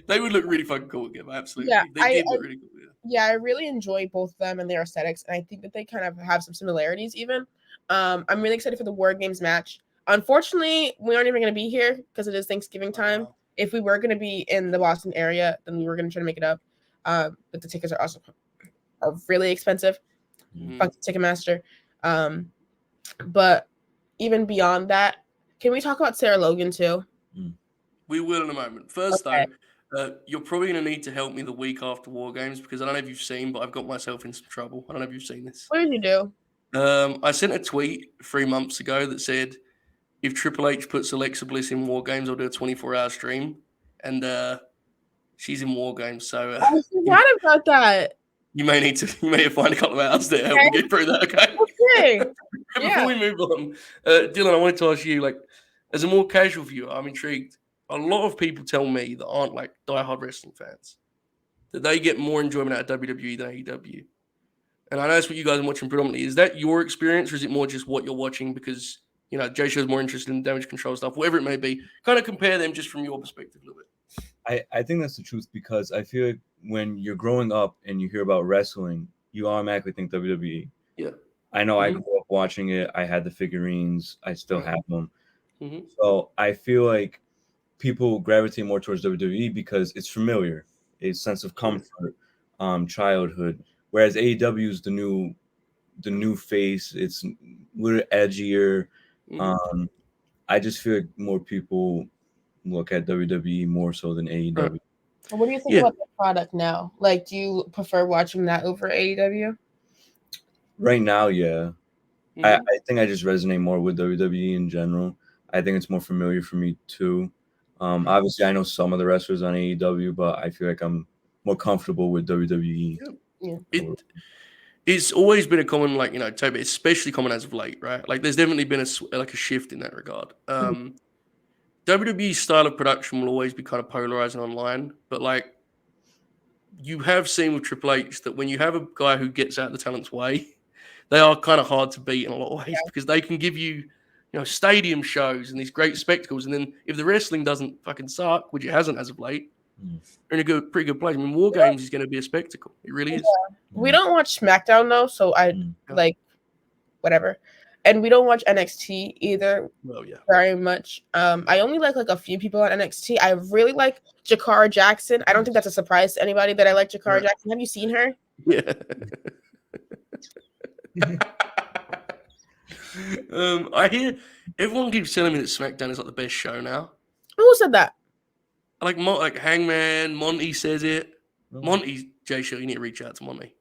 They would look really fucking cool together, absolutely. Yeah, they did look really cool. Yeah, I really enjoy both of them and their aesthetics, and I think that they kind of have some similarities. Even, I'm really excited for the WarGames match. Unfortunately, we aren't even going to be here because it is Thanksgiving time. Wow. If we were going to be in the Boston area, then we were going to try to make it up. But the tickets are also really expensive. Fuck Ticketmaster. But even beyond that, can we talk about Sarah Logan too? We will in a moment. First, though, you're probably going to need to help me the week after WarGames because I don't know if you've seen, but I've got myself in some trouble. I don't know if you've seen this. What did you do? I sent a tweet 3 months ago that said, if Triple H puts Alexa Bliss in WarGames, I'll do a 24-hour stream. And she's in WarGames, so I forgot about that. You may find a couple of hours there help me get through that. Okay. Before we move on, Dylan, I wanted to ask you, like, as a more casual viewer, I'm intrigued. A lot of people tell me that aren't like diehard wrestling fans that they get more enjoyment out of WWE than AEW. And I know that's what you guys are watching predominantly. Is that your experience, or is it more just what you're watching because You know, Jaychele's more interested in damage control stuff, whatever it may be. Kind of compare them just from your perspective a little bit. I think that's the truth because I feel like when you're growing up and you hear about wrestling, you automatically think WWE. Yeah. I know I grew up watching it. I had the figurines. I still have them. So I feel like people gravitate more towards WWE because it's familiar, a sense of comfort, childhood. Whereas AEW is the new face. It's a little edgier. I just feel like more people look at WWE more so than AEW. What do you think about the product now? Like, do you prefer watching that over AEW? Right now, yeah. I think I just resonate more with WWE in general. I think it's more familiar for me too. Obviously, I know some of the wrestlers on AEW, but I feel like I'm more comfortable with WWE. Yeah. It's always been a common, like, you know, Toby, especially common as of late, right? Like, there's definitely been a shift in that regard. WWE's style of production will always be kind of polarizing online, but like, you have seen with Triple H that when you have a guy who gets out of the talent's way, they are kind of hard to beat in a lot of ways because they can give you, you know, stadium shows and these great spectacles. And then if the wrestling doesn't fucking suck, which it hasn't as of late, they're in a pretty good place. I mean, WarGames is going to be a spectacle. It really is. We don't watch SmackDown though, so I like whatever. And we don't watch NXT either. Well, yeah. Very much. I only like a few people on NXT. I really like Jakara Jackson. I don't think that's a surprise to anybody that I like Jakara Jackson. Have you seen her? Yeah. I hear everyone keeps telling me that SmackDown is like the best show now. Who said that? Like Hangman, Monty says it. Monty, Jaychele, you need to reach out to Monty.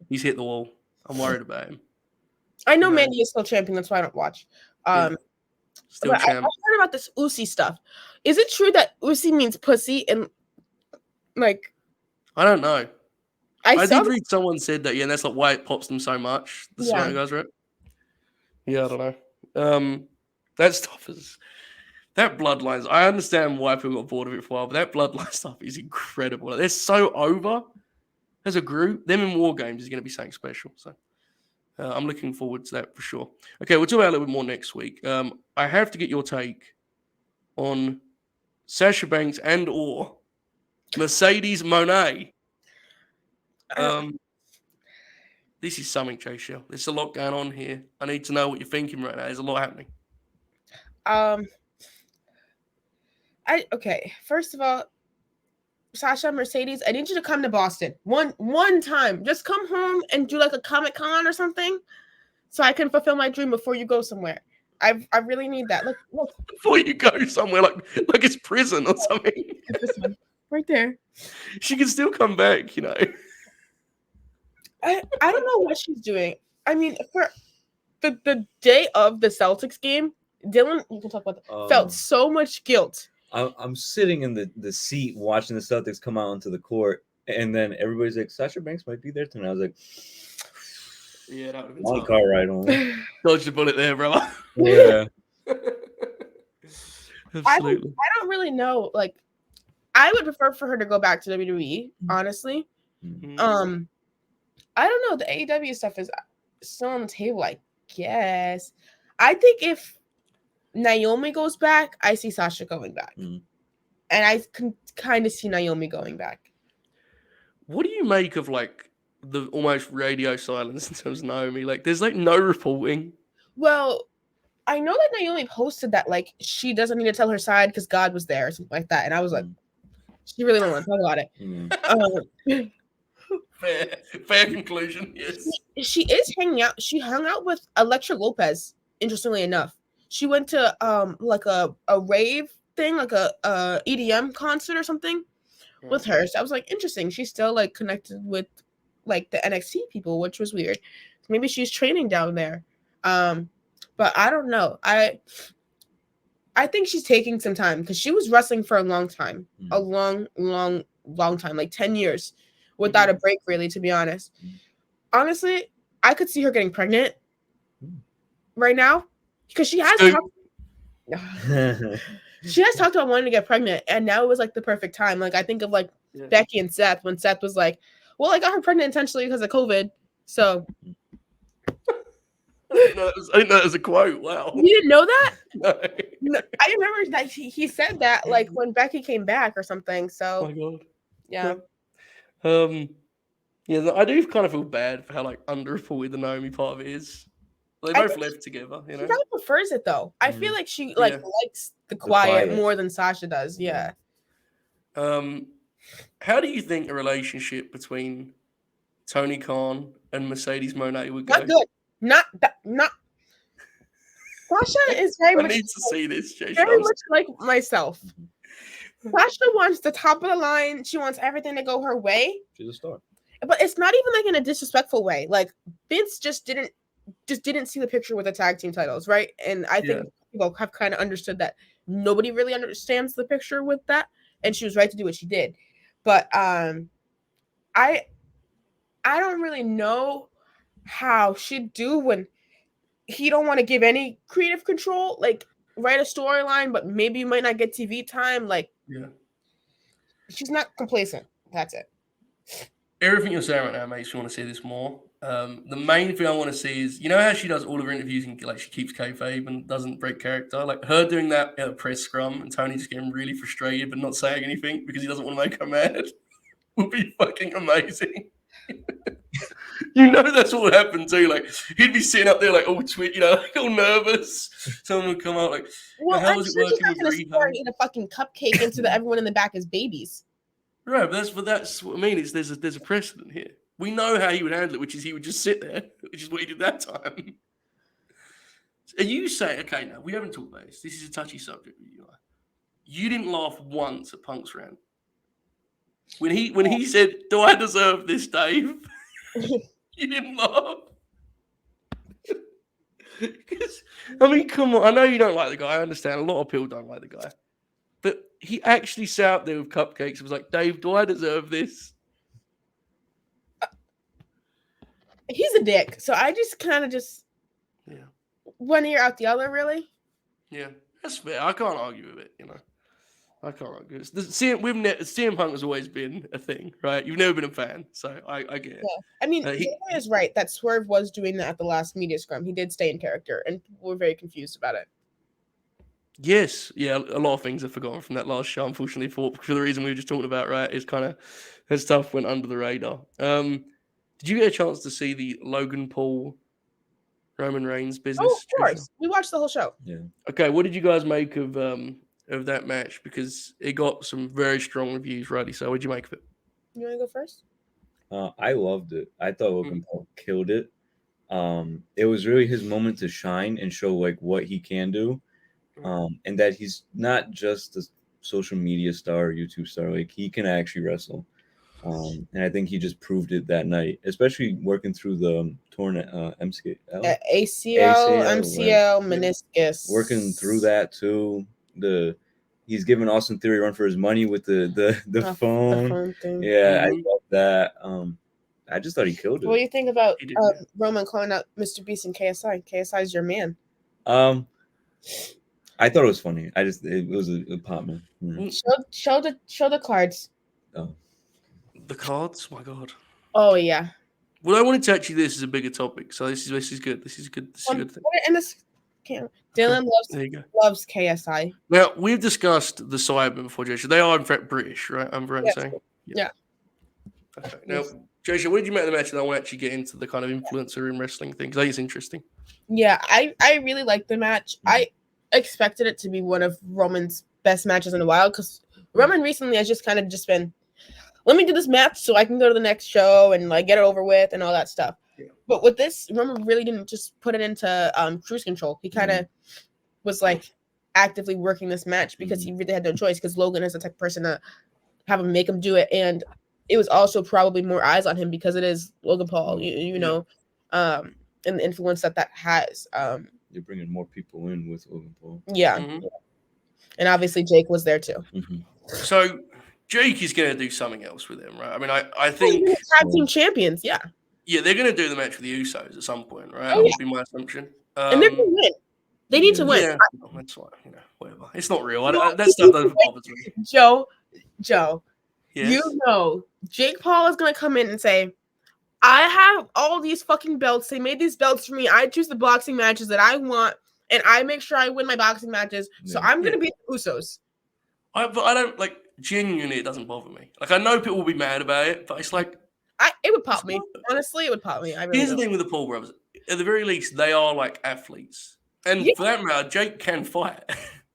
He's hit the wall. I'm worried about him. I know Mandy is still champion. That's why I don't watch. Still champ. I heard about this Usi stuff. Is it true that Usi means pussy? And like, I don't know. I saw did read someone said that, and that's like why it pops them so much. The Saraya guys, right? Yeah, I don't know. That stuff is that bloodlines. I understand why people got bored of it for a while, but that bloodline stuff is incredible. Like, they're so over as a group. Them in WarGames is going to be something special. So I'm looking forward to that for sure. Okay, we'll talk about it a little bit more next week. I have to get your take on Sasha Banks and or Mercedes Moné. This is something, Jaychele. There's a lot going on here. I need to know what you're thinking right now. There's a lot happening. Okay. First of all, Sasha, Mercedes, I need you to come to Boston one time. Just come home and do like a Comic-Con or something, so I can fulfill my dream before you go somewhere. I really need that. Look. Before you go somewhere, like it's prison or something. This one right there. She can still come back, you know. I don't know what she's doing. I mean, for the day of the Celtics game, Dylan, you can talk about that, felt so much guilt. I'm sitting in the seat watching the Celtics come out onto the court, and then everybody's like, Sasha Banks might be there tonight. I was like, yeah, that would have been one car ride home. Dodged the bullet there, brother. Yeah. Absolutely. I don't really know. Like, I would prefer for her to go back to WWE, honestly. Mm-hmm. I don't know. The AEW stuff is still on the table, I guess. I think if Naomi goes back, I see Sasha going back. And I can kind of see Naomi going back. What do you make of like the almost radio silence in terms of Naomi? Like, there's like no reporting. Well, I know that Naomi posted that like she doesn't need to tell her side because God was there or something like that. And I was like, she really don't want to talk about it. Fair conclusion. Yes. She is hanging out. She hung out with Elektra Lopez, interestingly enough. She went to like a rave thing, like a EDM concert or something with her. So I was like, interesting. She's still like connected with like the NXT people, which was weird. Maybe she's training down there. But I don't know. I think she's taking some time because she was wrestling for a long time. A long time, like 10 years without a break, really, to be honest. Honestly, I could see her getting pregnant right now because she has talked about wanting to get pregnant, and now it was like the perfect time. Like, I think of like Becky and Seth when Seth was like, well, I got her pregnant intentionally because of COVID. So I didn't know that was a quote. Wow. You didn't know that? No. No, I remember that he said that like when Becky came back or something. Oh So my god. yeah. Yeah, I do kind of feel bad for how like underreported the Naomi part of it is. They I both think left together, you She know. probably prefers it though. I feel like she like Yeah. likes the quiet quiet. more than Sasha does. Yeah. How do you think a relationship between Tony Khan and Mercedes Moné would go? Not good. Not. Sasha is very I much need to see this, Jay. very much like myself. Sasha wants the top of the line. She wants everything to go her way. She's a star. But it's not even like in a disrespectful way. Like Vince just didn't see the picture with the tag team titles, right? And I think people have kind of understood that nobody really understands the picture with that, and she was right to do what she did. But I don't really know how she'd do when he don't want to give any creative control, like write a storyline, but maybe you might not get TV time. Like, she's not complacent. That's it. Everything you're saying right now makes me want to see this more. The main thing I want to see is, you know how she does all of her interviews and like she keeps kayfabe and doesn't break character? Like her doing that at a press scrum and Tony just getting really frustrated but not saying anything because he doesn't want to make her mad would be fucking amazing. You know that's what would happen too. Like he'd be sitting up there like all you know, like all nervous. Someone would come out like, well, how I'm was it sure she's working not with going to sit there and eat a fucking cupcake into the everyone in the back as babies. Right, but that's what I mean. Is there's a precedent here. We know how he would handle it, which is he would just sit there, which is what he did that time. And you say, okay, now we haven't talked about this. This is a touchy subject with you. You didn't laugh once at Punk's rant when he said, "Do I deserve this, Dave?" You didn't laugh. I mean, come on. I know you don't like the guy. I understand. A lot of people don't like the guy. But he actually sat out there with cupcakes and was like, Dave, do I deserve this? He's a dick. So I just kind of one ear out the other, really. Yeah, that's fair. I can't argue with it, you know. I can't argue. CM Punk has always been a thing, right? You've never been a fan, so I get it. Yeah. I mean, he is right that Swerve was doing that at the last media scrum. He did stay in character, and people were very confused about it. Yes, yeah, a lot of things are forgotten from that last show, unfortunately, for the reason we were just talking about, right? It's kind of that stuff went under the radar. Did you get a chance to see the Logan Paul Roman Reigns business? Oh, of course. We watched the whole show. Yeah. Okay, what did you guys make of that match? Because it got some very strong reviews, rightly so. What did you make of it? You want to go first? I loved it. I thought Logan Paul killed it. It was really his moment to shine and show like what he can do. And that he's not just a social media star or YouTube star. Like he can actually wrestle. And I think he just proved it that night, especially working through the torn ACL, MCL, meniscus. Working through that too. He's giving Austin Theory a run for his money with the phone. The phone thing. Yeah, I love that. I just thought he killed it. What do you think about Roman calling out Mr. Beast and KSI? KSI is your man. I thought it was funny. It was a pop, man. Show the cards. Oh. The cards? My God. Oh yeah. Well, I wanted to actually this is a bigger topic, so this is good. This is a good thing. In this camera. Dylan loves KSI. Now we've discussed the Cybermen before, Jaychele. They are in fact British, right? I'm right in saying. Yeah. Okay. Now, Jaychele, what did you make of the match? And I want to actually get into the kind of influencer in wrestling thing because I think it's interesting. Yeah, I really liked the match. I expected it to be one of Roman's best matches in a while because Roman recently has just been, let me do this match so I can go to the next show and like get it over with and all that stuff. Yeah. But with this, Roman really didn't just put it into cruise control. He kind of was like actively working this match because he really had no choice because Logan is the type of person to have him make him do it. And it was also probably more eyes on him because it is Logan Paul, you know, and the influence that has. You're bringing more people in with Logan Paul. Yeah. And obviously Jake was there too. So Jake is going to do something else with him, right? I mean, I think tag team champions, yeah. Yeah, they're going to do the match with the Usos at some point, right? That would be my assumption. And they're going to win. They need to win. Yeah, that's why, whatever. It's not real. That stuff doesn't bother me. Joe, yes? you know, Jake Paul is going to come in and say, I have all these fucking belts. They made these belts for me. I choose the boxing matches that I want, and I make sure I win my boxing matches. So Yeah. I'm gonna beat the Usos. But I don't like genuinely. It doesn't bother me. Like I know people will be mad about it, but it's like It would pop me. Honestly, it would pop me. I really here's the don't. thing with the Paul brothers. At the very least, they are like athletes, and Yeah. for that matter, Jake can fight.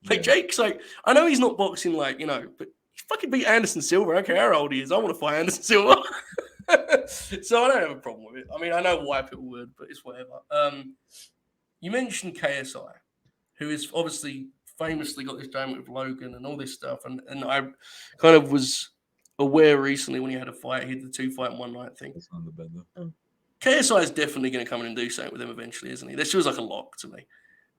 Like Yeah. Jake's like, I know he's not boxing like but he fucking beat Anderson Silva. I don't care how old he is. I want to fight Anderson Silva. So I don't have a problem with it. I mean, I know why people would, but it's whatever. You mentioned KSI, who is obviously famously got this diamond with Logan and all this stuff, and I kind of was aware recently when he had a fight, he had the 2-fight in one night thing. It's on the bed though. KSI is definitely going to come in and do something with him eventually, isn't he? This feels like a lock to me.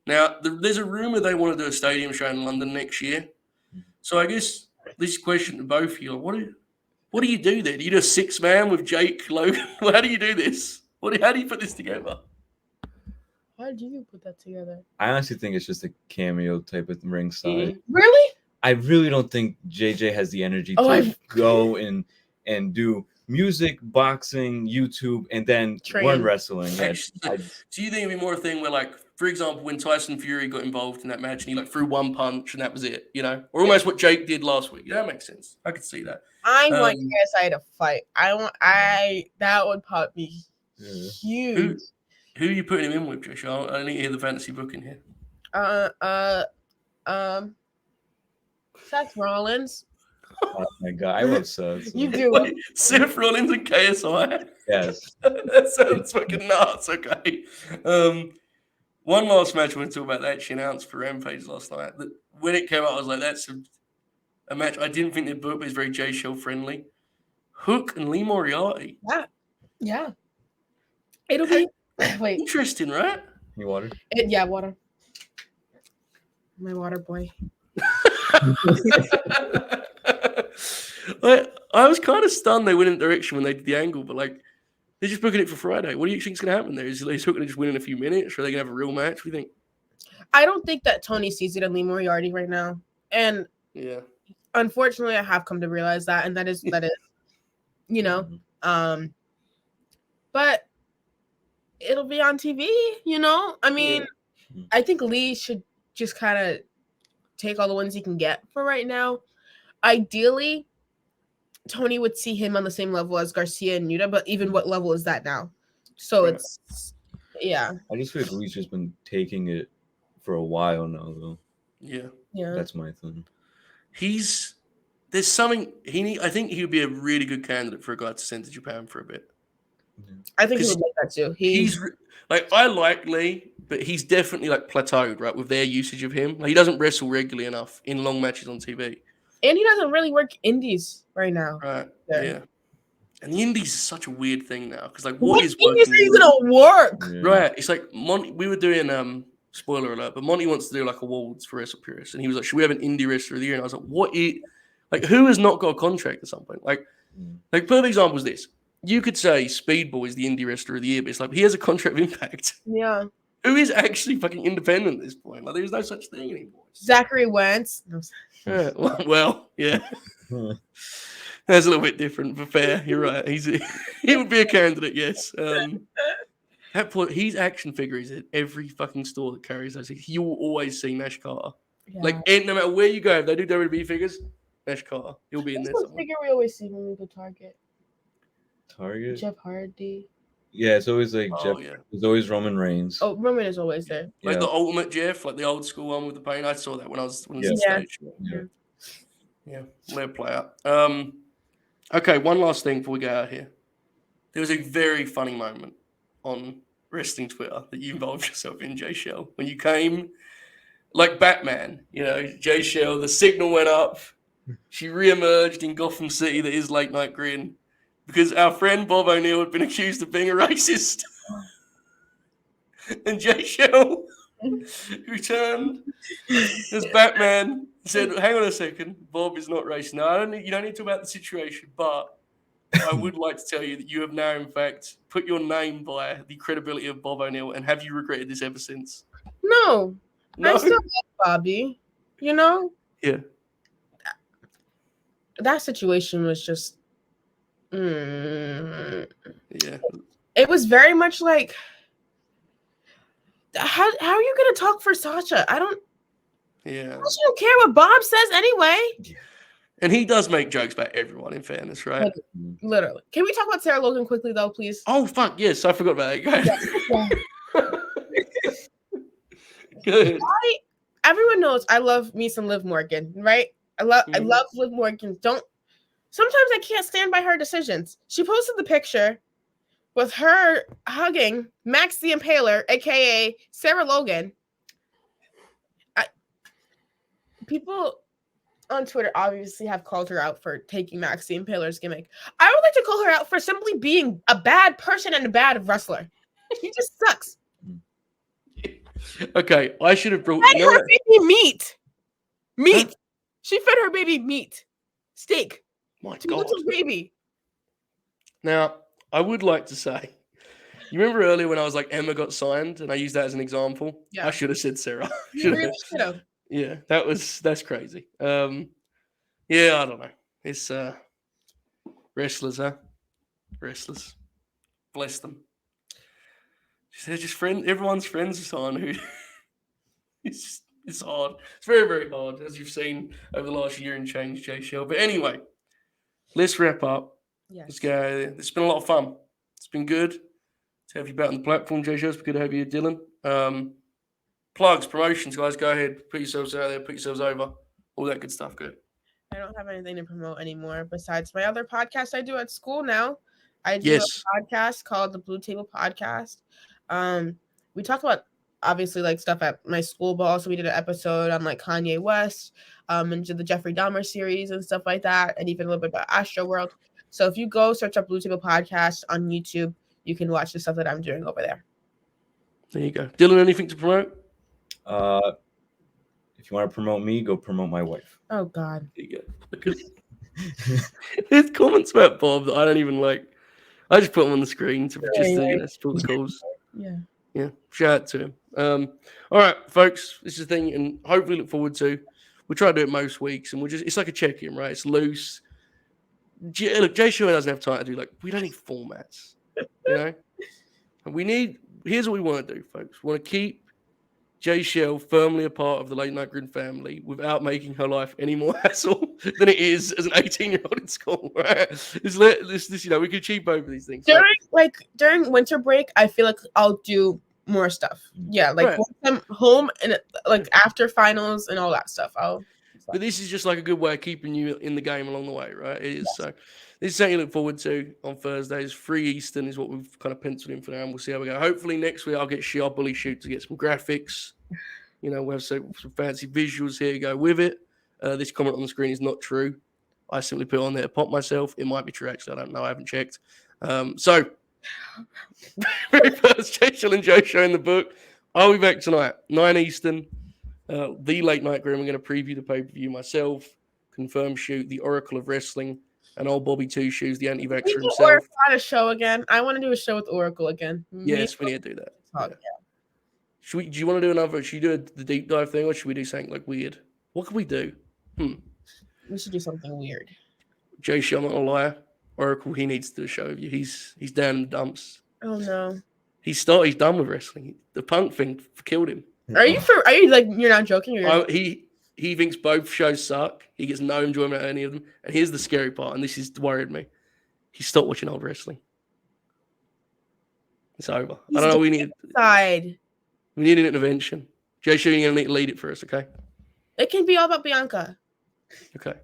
Now, there's a rumor they want to do a stadium show in London next year. So I guess this question to both of you: what do you do there? Do you do a 6-man with Jake, Logan? How do you do this? How do you put this together? Why did you put that together? I honestly think it's just a cameo type of ring side. Really? I really don't think JJ has the energy to go and do music, boxing, YouTube, and then learn wrestling. Do you think it'd be more a thing where, like, for example, when Tyson Fury got involved in that match and he like threw one punch and that was it, or almost what Jake did last week? Yeah, that makes sense. I could see that. I want KSI to fight. That would pop me huge. Who are you putting him in with, Josh? I need to hear the fantasy booking here. Seth Rollins. Oh my god, I love Seth. You do. Wait, Seth Rollins and KSI? Yes. That sounds fucking nuts. Okay. One last match I want to talk about that she announced for Rampage last night. When it came out, I was like, that's a match I didn't think they'd book, but it's very Jaychele friendly. Hook and Lee Moriarty. Yeah. It'll be wait. Interesting, right? You water? Water. My water boy. I was kind of stunned they went in the direction when they did the angle, but like they're just booking it for Friday. What do you think is going to happen there? Is Hook going to just win in a few minutes, or are they going to have a real match? What do you think? I don't think that Tony sees it in Lee Moriarty right now, and unfortunately, I have come to realize that, and that is, but it'll be on TV. I mean, I think Lee should just kind of take all the wins he can get for right now. Ideally, Tony would see him on the same level as Garcia and Yuta, but even what level is that now? So it's I just feel like Lee's just been taking it for a while now, though. Yeah. That's my thing. There's something I think he would be a really good candidate for a guy to send to Japan for a bit. I think he would like that too. He's like, I like Lee, but he's definitely like plateaued, right, with their usage of him. Like, he doesn't wrestle regularly enough in long matches on TV. And he doesn't really work indies right now. Right. Yeah. And the indies is such a weird thing now because, like, what is working? Indies are gonna work, right? It's like Monty. We were doing spoiler alert, but Monty wants to do like awards for Wrestle Purists, and he was like, "Should we have an indie wrestler of the year?" And I was like, "What? Like, who has not got a contract at some point? Like, perfect example is this. You could say Speedball is the indie wrestler of the year, but it's like he has a contract of Impact. Yeah. Who is actually fucking independent at this point? Like, there's no such thing anymore. Zachary Wentz. Yeah, well, yeah. That's a little bit different, but fair. You're right. He would be a candidate, yes. That point, his action figure is at every fucking store that carries those. You will always see Nash Carter. Yeah. Like, no matter where you go, if they do WWE figures, Nash Carter, he'll be in there. That's the figure we always see when we go Target. Jeff Hardy. Yeah, it's always like Jeff. Yeah. There's always Roman Reigns. Oh, Roman is always there. Like the ultimate Jeff, like the old school one with the paint. I saw that when I was on stage. Yeah, let it play out. Okay, one last thing before we get out of here. There was a very funny moment on wrestling Twitter that you involved yourself in, Jaychele, when you came like Batman. Jaychele, the signal went up. She reemerged in Gotham City, that is Late Night Grin, because our friend Bob O'Neill had been accused of being a racist. And Jaychele returned as Batman, said, "Hang on a second, Bob is not racist. No, you don't need to talk about the situation, but I would like to tell you that you have now, in fact, put your name by the credibility of Bob O'Neill, and have you regretted this ever since?" No. I still love Bobby. Yeah. That situation was just Yeah. It was very much like, how are you going to talk for Sasha? I don't care what Bob says anyway. Yeah. And he does make jokes about everyone, in fairness, right? Literally. Can we talk about Sarah Logan quickly, though, please? Oh, fuck, yes. I forgot about that. Go ahead. Good. Everyone knows I love me some Liv Morgan, right? I love Liv Morgan. Sometimes I can't stand by her decisions. She posted the picture with her hugging Max the Impaler, aka Sarah Logan. People on Twitter obviously have called her out for taking Max the Impaler's gimmick. I would like to call her out for simply being a bad person and a bad wrestler. She just sucks. Okay, I should have brought her baby meat. Huh? She fed her baby meat, steak. My to God, little baby. Now, I would like to say, you remember earlier when I was like Emma got signed, and I used that as an example. Yeah. I should have said Sarah. Really should have. Yeah, that's crazy. Yeah, I don't know. It's wrestlers, huh? Wrestlers. Bless them. They're just friends. Everyone's friends with someone who it's hard. It's very, very hard, as you've seen over the last year and change, Jaychele. But anyway, let's wrap up. Yes. Let's go. It's been a lot of fun. It's been good to have you back on the platform, Jaychele. It's been good to have you, Dylan. Plugs, promotions, guys. Go ahead. Put yourselves out there. Put yourselves over. All that good stuff. Good. I don't have anything to promote anymore besides my other podcast I do at school now. I do a podcast called the Blue Table Podcast. We talk about obviously like stuff at my school, but also we did an episode on like Kanye West, and the Jeffrey Dahmer series and stuff like that, and even a little bit about Astro World. So if you go search up Blue Table Podcast on YouTube, you can watch the stuff that I'm doing over there. There you go. Dylan, anything to promote? If you want to promote me, go promote my wife. Oh God. There you go. There's comments about Bob that I don't even like. I just put them on the screen to spill the calls. Yeah. Shout out to him. All right, folks. This is the thing, and hopefully look forward to. We try to do it most weeks, and it's like a check-in, right? It's loose. Look, Jaychele doesn't have time to do we don't need formats, you know. And here's what we want to do, folks. We want to keep Jaychele firmly a part of the Late Night Grin family without making her life any more hassle than it is as an 18-year-old in school, right? We can achieve both of these things. During winter break, I feel like I'll do more stuff. Yeah, once I'm home and after finals and all that stuff, But this is just like a good way of keeping you in the game along the way, right? It is. Yes. So this is something you look forward to on Thursdays. 3 Eastern is what we've kind of penciled in for now, and we'll see how we go. Hopefully next week I'll get Bully Shoot to get some graphics. We'll have some fancy visuals here to go with it. This comment on the screen is not true. I simply put it on there to pop myself. It might be true, actually. I don't know. I haven't checked. So, very first Jaychele and Joe show in the book. I'll be back tonight, 9 Eastern. The Late Night Grim. I'm going to preview the pay-per-view myself. Confirm Shoot, the Oracle of Wrestling, and old Bobby Two Shoes, the anti-vaxxer himself. Oracle on a show again. I want to do a show with Oracle again. Yes, we need to do that. Do you want to do another? Should you do the deep dive thing, or should we do something weird? What can we do? We should do something weird. Jaychele, I'm not gonna lie. Oracle, he needs to do a show with you. He's down in the dumps. Oh no. He's done with wrestling. The Punk thing killed him. Are you you're not joking? He thinks both shows suck. He gets no enjoyment out of any of them. And here's the scary part, and this has worried me. He stopped watching old wrestling. It's over. I don't know. We need an intervention. Jaychele, you're gonna need to lead it for us, okay? It can be all about Bianca. Okay.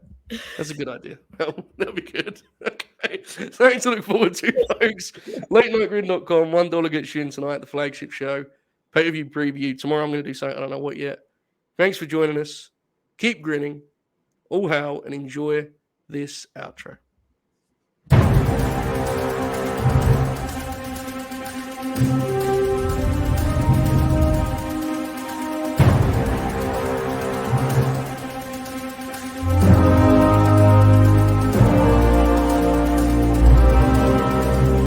That's a good idea. That'll be good. Okay. Something to look forward to, folks. LateNightGrid.com. $1 gets you in tonight, the flagship show. Pay-per-view preview. Tomorrow I'm going to do something. I don't know what yet. Thanks for joining us. Keep grinning. All hail and enjoy this outro.